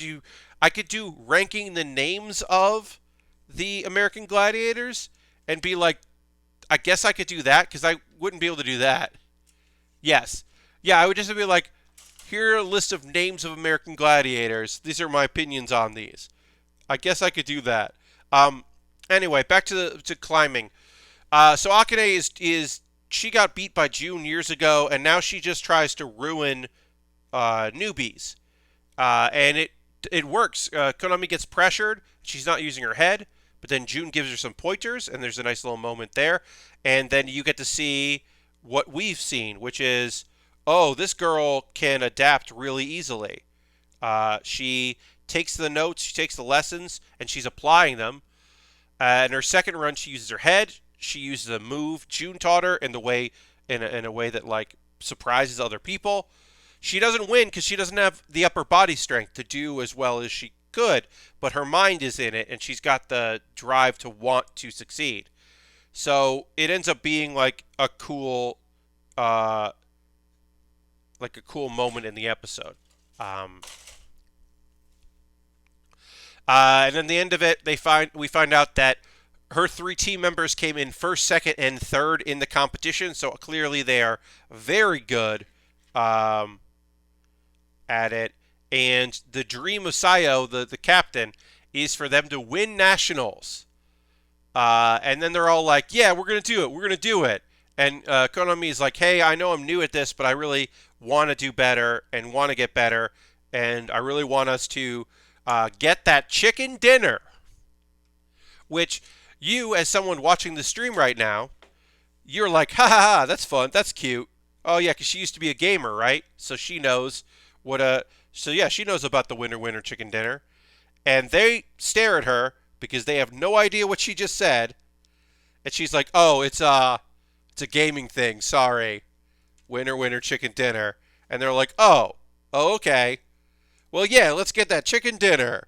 could do ranking the names of the American Gladiators and be like, I guess I could do that because I wouldn't be able to do that. Yes, yeah, I would just be like, here are a list of names of American Gladiators. These are my opinions on these. I guess I could do that. Um, anyway, back to climbing. So Akane is she got beat by June years ago, and now she just tries to ruin newbies, and it works. Konami gets pressured. She's not using her head, but then June gives her some pointers, and there's a nice little moment there, and then you get to see what we've seen, which is, oh, this girl can adapt really easily. She takes the notes, she takes the lessons, and she's applying them. In her second run, she uses her head. She uses a move June taught her in a way that like surprises other people. She doesn't win because she doesn't have the upper body strength to do as well as she could, but her mind is in it, and she's got the drive to want to succeed. So it ends up being uh, like a cool moment in the episode. Um, and then the end of it, we find out that her three team members came in first, second, and third in the competition. So clearly they are very good um, at it. And the dream of Sayo, the captain, is for them to win nationals. And then they're all like, yeah, we're going to do it. We're going to do it. And Konami is like, hey, I know I'm new at this, but I really want to do better and want to get better. And I really want us to get that chicken dinner. Which you, as someone watching the stream right now, you're like, ha ha ha, that's fun. That's cute. Oh, yeah, because she used to be a gamer, right? So she knows So, yeah, she knows about the winner chicken dinner. And they stare at her because they have no idea what she just said. And she's like, oh, it's a gaming thing. Sorry. Winner chicken dinner. And they're like, oh, okay. Well, yeah, let's get that chicken dinner.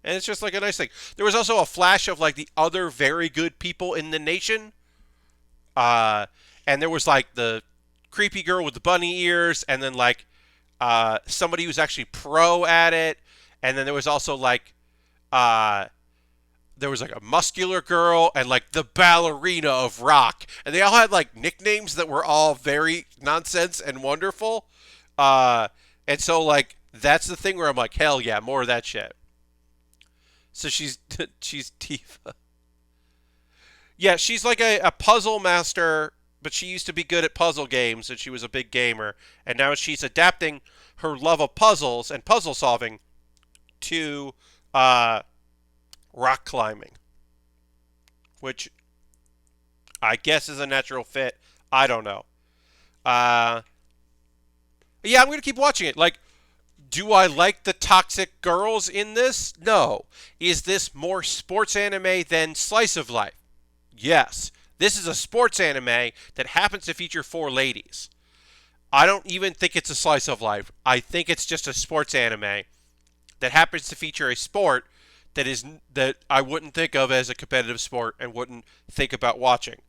And it's just like a nice thing. There was also a flash of like the other very good people in the nation. And there was like the creepy girl with the bunny ears, and then like somebody who's actually pro at it. And then there was also like there was like a muscular girl and like the ballerina of rock, and they all had like nicknames that were all very nonsense and wonderful. And so like that's the thing where I'm like, hell yeah, more of that shit. So she's Tifa. Yeah, she's like a puzzle master, but she used to be good at puzzle games, and she was a big gamer, and now she's adapting her love of puzzles and puzzle solving to rock climbing, which I guess is a natural fit. I don't know. Uh, yeah, I'm gonna keep watching it. Like, do I like the toxic girls in this? No. Is this more sports anime than slice of life? Yes. This is a sports anime that happens to feature four ladies. I don't even think it's a slice of life. I think it's just a sports anime that happens to feature a sport that I wouldn't think of as a competitive sport and wouldn't think about watching.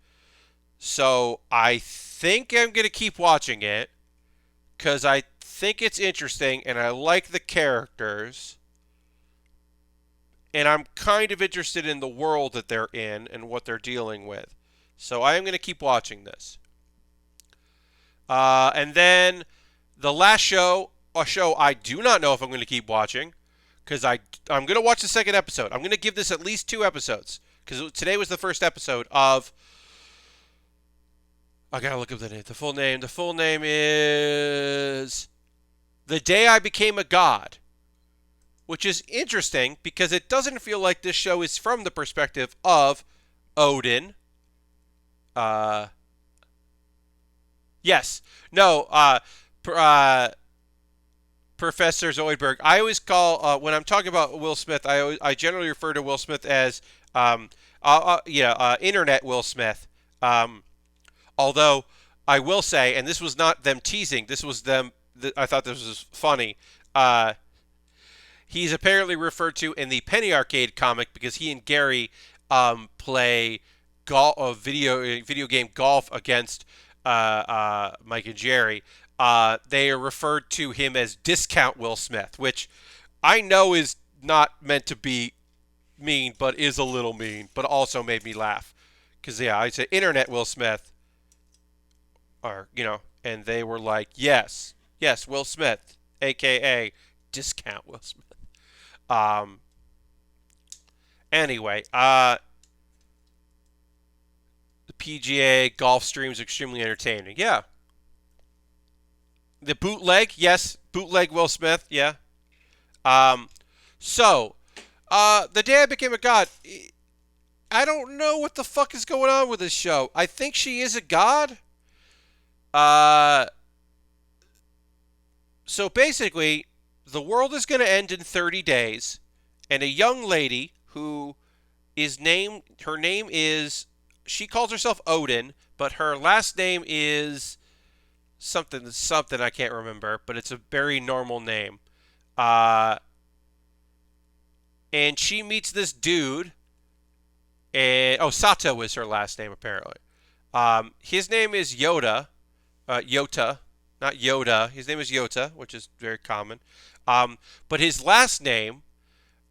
So I think I'm gonna keep watching it because I think it's interesting and I like the characters and I'm kind of interested in the world that they're in and what they're dealing with. So I am going to keep watching this. And then the last show, a show I do not know if I'm going to keep watching, because I'm going to watch the second episode. I'm going to give this at least 2 episodes, because today was the first episode of. I gotta look up the name. The full name. The full name is The Day I Became a God, which is interesting because it doesn't feel like this show is from the perspective of Odin. Uh, yes. No. Professor Zoidberg. I always call when I'm talking about Will Smith. I generally refer to Will Smith as Internet Will Smith. Although I will say, and this was not them teasing. This was them. I thought this was funny. He's apparently referred to in the Penny Arcade comic because he and Gary play video game golf against Mike and Jerry. They are referred to him as Discount Will Smith, which I know is not meant to be mean, but is a little mean, but also made me laugh. Because, yeah, I said Internet Will Smith, and they were like, yes, Will Smith, a.k.a. Discount Will Smith. Anyway, the PGA golf stream is extremely entertaining. Yeah. The bootleg, yes, bootleg Will Smith, yeah. So, The Day I Became a God, I don't know what the fuck is going on with this show. I think she is a god. So basically, the world is going to end in 30 days, and a young lady who is named, her name is, she calls herself Odin, but her last name is something I can't remember, but it's a very normal name. And she meets this dude, and Sato is her last name apparently. His name is Yota, not Yoda. His name is Yota, which is very common. But his last name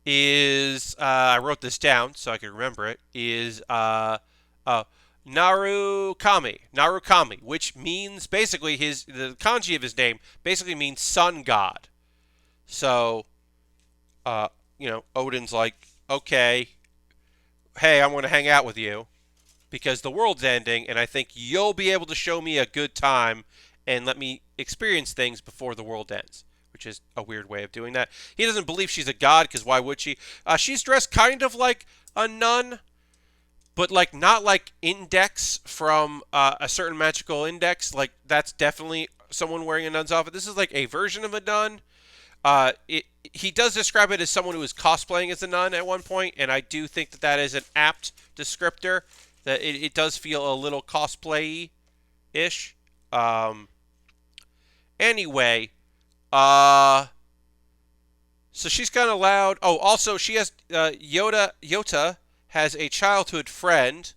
is, I wrote this down so I can remember it, is Narukami, which means basically the kanji of his name basically means sun god. So, Odin's like, okay, hey, I want to hang out with you because the world's ending, and I think you'll be able to show me a good time and let me experience things before the world ends, which is a weird way of doing that. He doesn't believe she's a god, because why would she? She's dressed kind of like a nun, but like not like Index from a certain magical index. Like that's definitely someone wearing a nun's outfit. This is like a version of a nun. He does describe it as someone who is cosplaying as a nun at one point, and I do think that is an apt descriptor. That it does feel a little cosplay-ish. Anyway, so she's kind of loud. Oh, also she has Yota has a childhood friend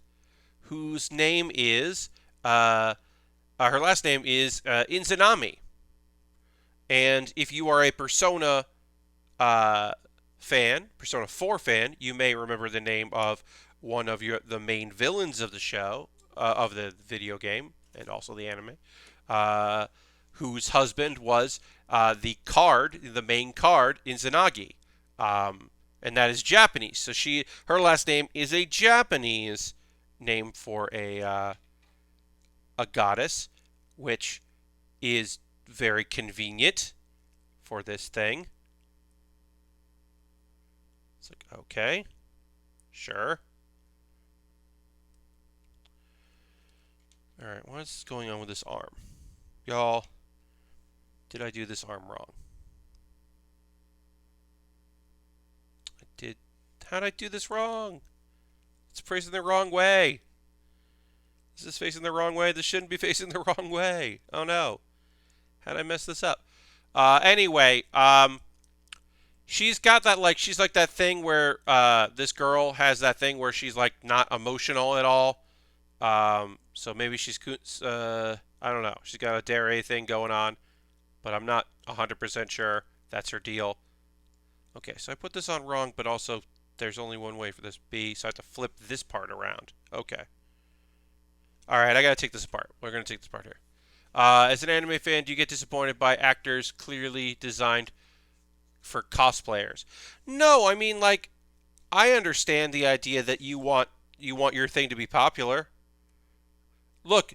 whose name is her last name is Inzanami. And if you are a Persona Persona 4 fan, you may remember the name of one of the main villains of the show, of the video game, and also the anime, whose husband was the main card in Zanagi, and that is Japanese. So her last name is a Japanese name for a goddess, which is very convenient for this thing. It's like, okay, sure. Alright, what is going on with this arm? Y'all, did I do this arm wrong? I did. How'd I do this wrong? It's facing the wrong way. Is this facing the wrong way? This shouldn't be facing the wrong way. Oh no. How'd I mess this up? Anyway, She's got that, like, she's like that thing where this girl has that thing where she's like not emotional at all. So maybe she's I don't know. She's got a dare thing going on, but I'm not 100% sure that's her deal. Okay, so I put this on wrong, but also there's only one way for this to be, so I have to flip this part around. Okay. All right, I gotta take this apart. We're gonna take this apart here. As an anime fan, do you get disappointed by actors clearly designed for cosplayers? No, I mean, like, I understand the idea that you want your thing to be popular. Look,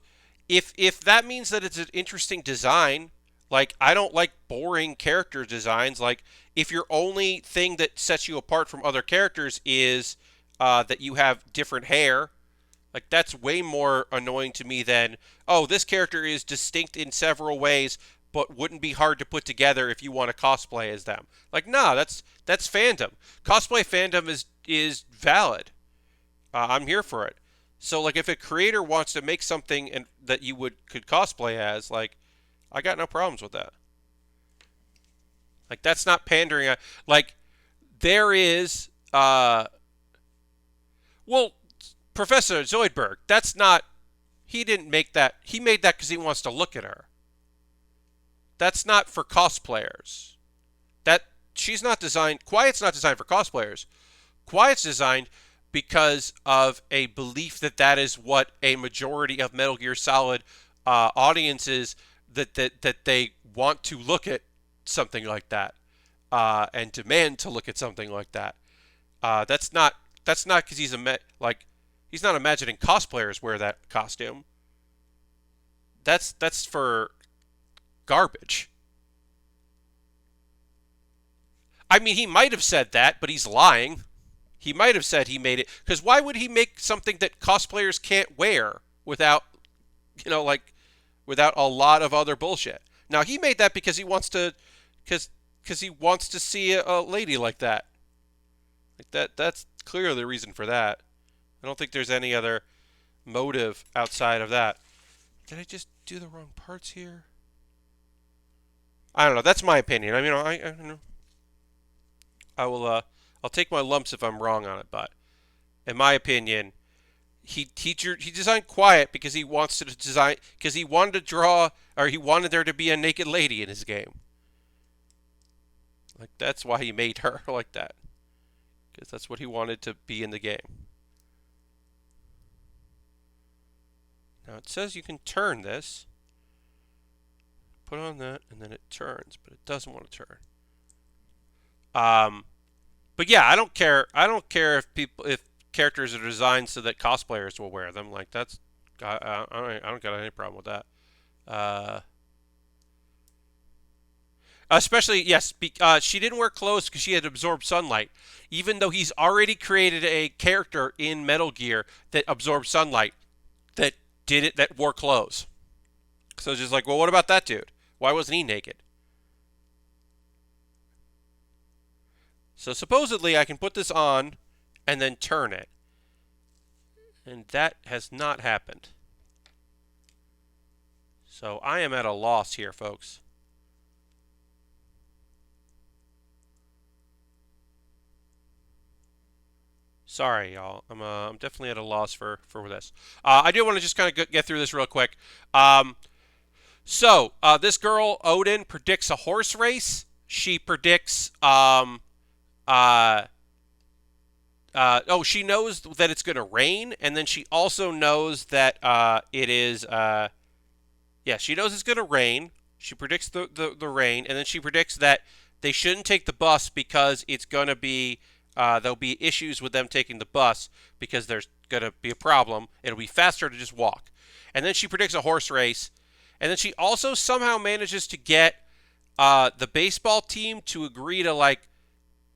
if that means that it's an interesting design, like, I don't like boring character designs. Like, if your only thing that sets you apart from other characters is that you have different hair, like, that's way more annoying to me than, oh, this character is distinct in several ways, but wouldn't be hard to put together if you want to cosplay as them. Like, nah, that's fandom. Cosplay fandom is valid. I'm here for it. So, like, if a creator wants to make something that you could cosplay as, like, I got no problems with that. Like, that's not pandering. Like, there is, well, Professor Zoidberg. That's not. He didn't make that. He made that because he wants to look at her. That's not for cosplayers. That she's not designed. Quiet's not designed for cosplayers. Quiet's designed because of a belief that that is what a majority of Metal Gear Solid audiences that they want to look at something like that and demand to look at something like that. That's not because he's not imagining cosplayers wear that costume. That's for garbage. I mean, he might have said that, but he's lying. He might have said he made it because why would he make something that cosplayers can't wear without, like, without a lot of other bullshit? Now he made that because he wants to, because he wants to see a lady like that. Like that. That's clearly the reason for that. I don't think there's any other motive outside of that. Did I just do the wrong parts here? I don't know. That's my opinion. I mean, I don't know. I will. I'll take my lumps if I'm wrong on it, but in my opinion, he designed Quiet because he wants to design because he wanted to draw or he wanted there to be a naked lady in his game. Like that's why he made her like that. Because that's what he wanted to be in the game. Now it says you can turn this. Put on that and then it turns, but it doesn't want to turn. But yeah, I don't care. I don't care if characters are designed so that cosplayers will wear them. Like that's, I don't got any problem with that. Especially yes, she didn't wear clothes because she had absorbed sunlight. Even though he's already created a character in Metal Gear that absorbed sunlight, that did it, that wore clothes. So it's just like, well, what about that dude? Why wasn't he naked? So supposedly I can put this on and then turn it. And that has not happened. So I am at a loss here, folks. Sorry, y'all. I'm definitely at a loss for this. I do want to just kind of get through this real quick. So this girl, Odin, predicts a horse race. She predicts she knows that it's going to rain, and then she also knows that it is, she knows it's going to rain. She predicts the rain, and then she predicts that they shouldn't take the bus because it's going to be, there'll be issues with them taking the bus because there's going to be a problem. It'll be faster to just walk. And then she predicts a horse race, and then she also somehow manages to get the baseball team to agree to, like,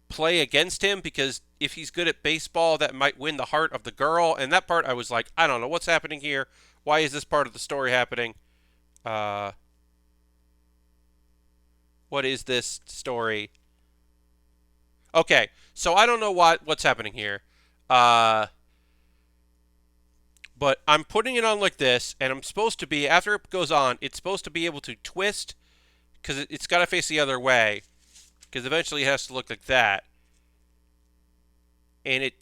play against him because if he's good at baseball, that might win the heart of the girl. And that part, I was like, I don't know what's happening here. Why is this part of the story happening? What is this story? Okay, so I don't know what's happening here. But I'm putting it on like this, and I'm supposed to be, after it goes on, it's supposed to be able to twist, because it's got to face the other way. because eventually it has to look like that. And it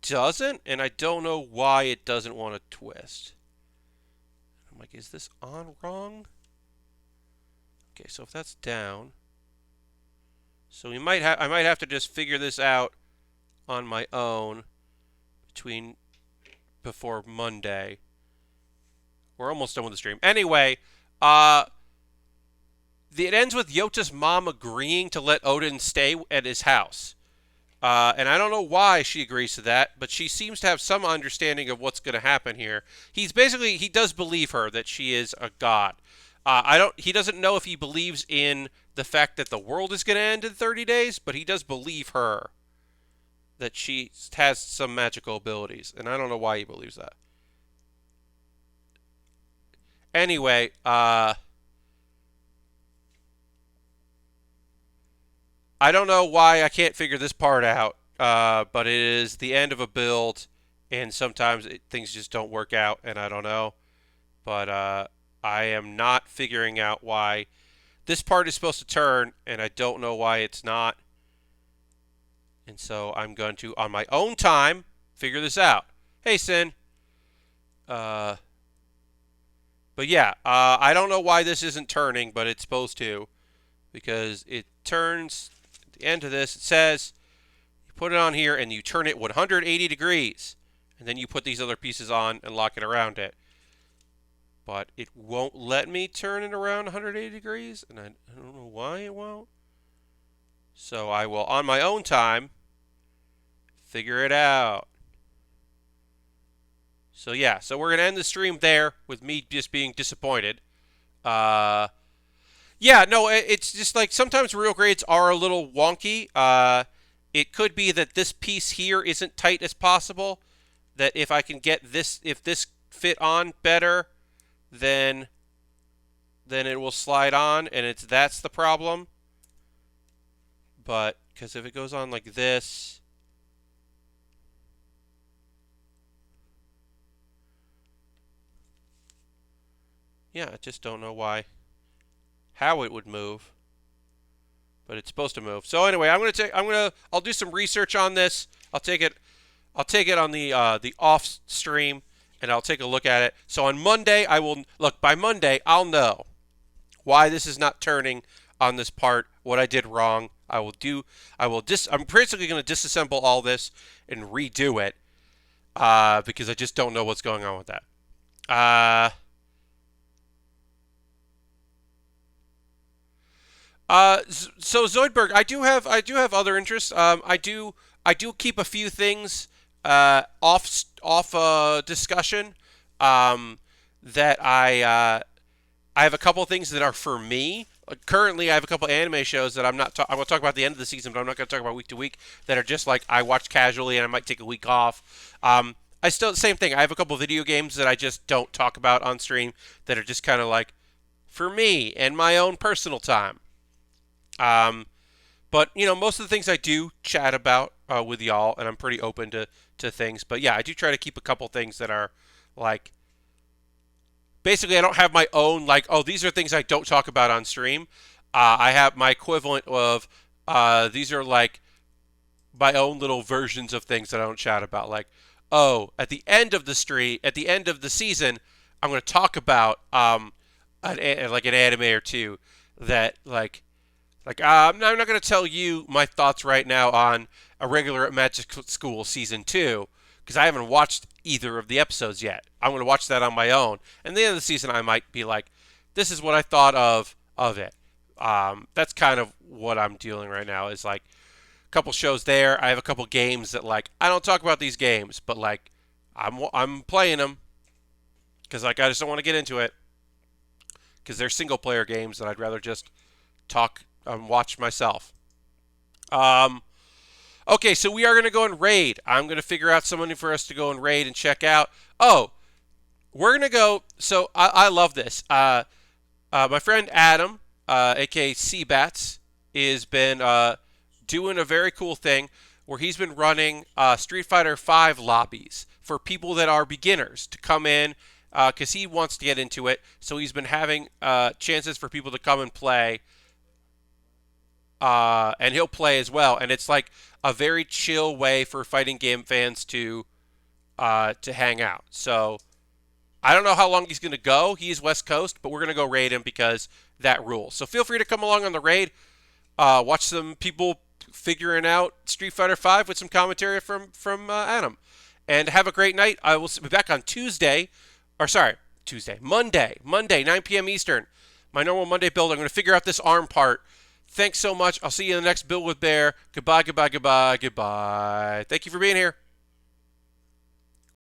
doesn't, and I don't know why it doesn't want to twist. I'm like, is this on wrong? Okay, so if that's down, so I might have to just figure this out on my own before Monday. We're almost done with the stream. Anyway, it ends with Yota's mom agreeing to let Odin stay at his house. And I don't know why she agrees to that, but she seems to have some understanding of what's going to happen here. He does believe her that she is a god. He doesn't know if he believes in the fact that the world is going to end in 30 days, but he does believe her that she has some magical abilities, and I don't know why he believes that. Anyway, I don't know why I can't figure this part out, but it is the end of a build, and sometimes things just don't work out, and I don't know. But I am not figuring out why this part is supposed to turn, and I don't know why it's not. And so I'm going to, on my own time, figure this out. Hey, Sin. But yeah, I don't know why this isn't turning, but it's supposed to, because it turns at the end of this. It says you put it on here and you turn it 180 degrees, and then you put these other pieces on and lock it around it. But it won't let me turn it around 180 degrees, and I don't know why it won't. So I will, on my own time, figure it out. So yeah, so we're going to end the stream there with me just being disappointed. Yeah, no, it's just like sometimes real grades are a little wonky. It could be that this piece here isn't tight as possible. That if I can get this, if this fit on better, then it will slide on, and that's the problem. But because if it goes on like this, yeah, I just don't know how it would move, but it's supposed to move. So anyway, I'll do some research on this. I'll take it on the off stream, and I'll take a look at it. So on Monday, by Monday, I'll know why this is not turning on this part, what I did wrong. I'm basically going to disassemble all this and redo it, because I just don't know what's going on with that. So Zoidberg, I do have other interests. I do keep a few things off discussion. That I have a couple of things that are for me. Currently, I have a couple anime shows that I'm going to talk about at the end of the season, but I'm not going to talk about week to week, that are just like I watch casually and I might take a week off. Same thing. I have a couple of video games that I just don't talk about on stream that are just kind of like for me and my own personal time. But most of the things I do chat about with y'all, and I'm pretty open to things. But yeah, I do try to keep a couple things that are like, basically I don't have my own like, oh, these are things I don't talk about on stream. I have my equivalent of these are like my own little versions of things that I don't chat about. Like, oh, at the end of the season, I'm going to talk about an anime or two that like. I'm not going to tell you my thoughts right now on A Regular at Magic School Season 2, because I haven't watched either of the episodes yet. I'm going to watch that on my own. And at the end of the season, I might be like, this is what I thought of it. That's kind of what I'm dealing right now, is like a couple shows there. I have a couple games that like, I don't talk about these games, but like, I'm playing them, because like, I just don't want to get into it, because they're single-player games that I'd rather just talk watch myself. Okay, so we are going to go and raid. I'm going to figure out somebody for us to go and raid and check out. Oh, we're going to go. So I love this. My friend Adam, a.k.a. Seabats, has been doing a very cool thing where he's been running Street Fighter V lobbies for people that are beginners to come in, because he wants to get into it. So he's been having chances for people to come and play. and he'll play as well. And it's like a very chill way for fighting game fans to hang out. So I don't know how long he's going to go. He's West Coast, but we're going to go raid him because that rules. So feel free to come along on the raid. Watch some people figuring out Street Fighter V with some commentary from Adam. And have a great night. I will be back on Monday, 9 p.m. Eastern. My normal Monday build. I'm going to figure out this arm part. Thanks so much. I'll see you in the next build with Baer. Goodbye, goodbye, goodbye, goodbye. Thank you for being here.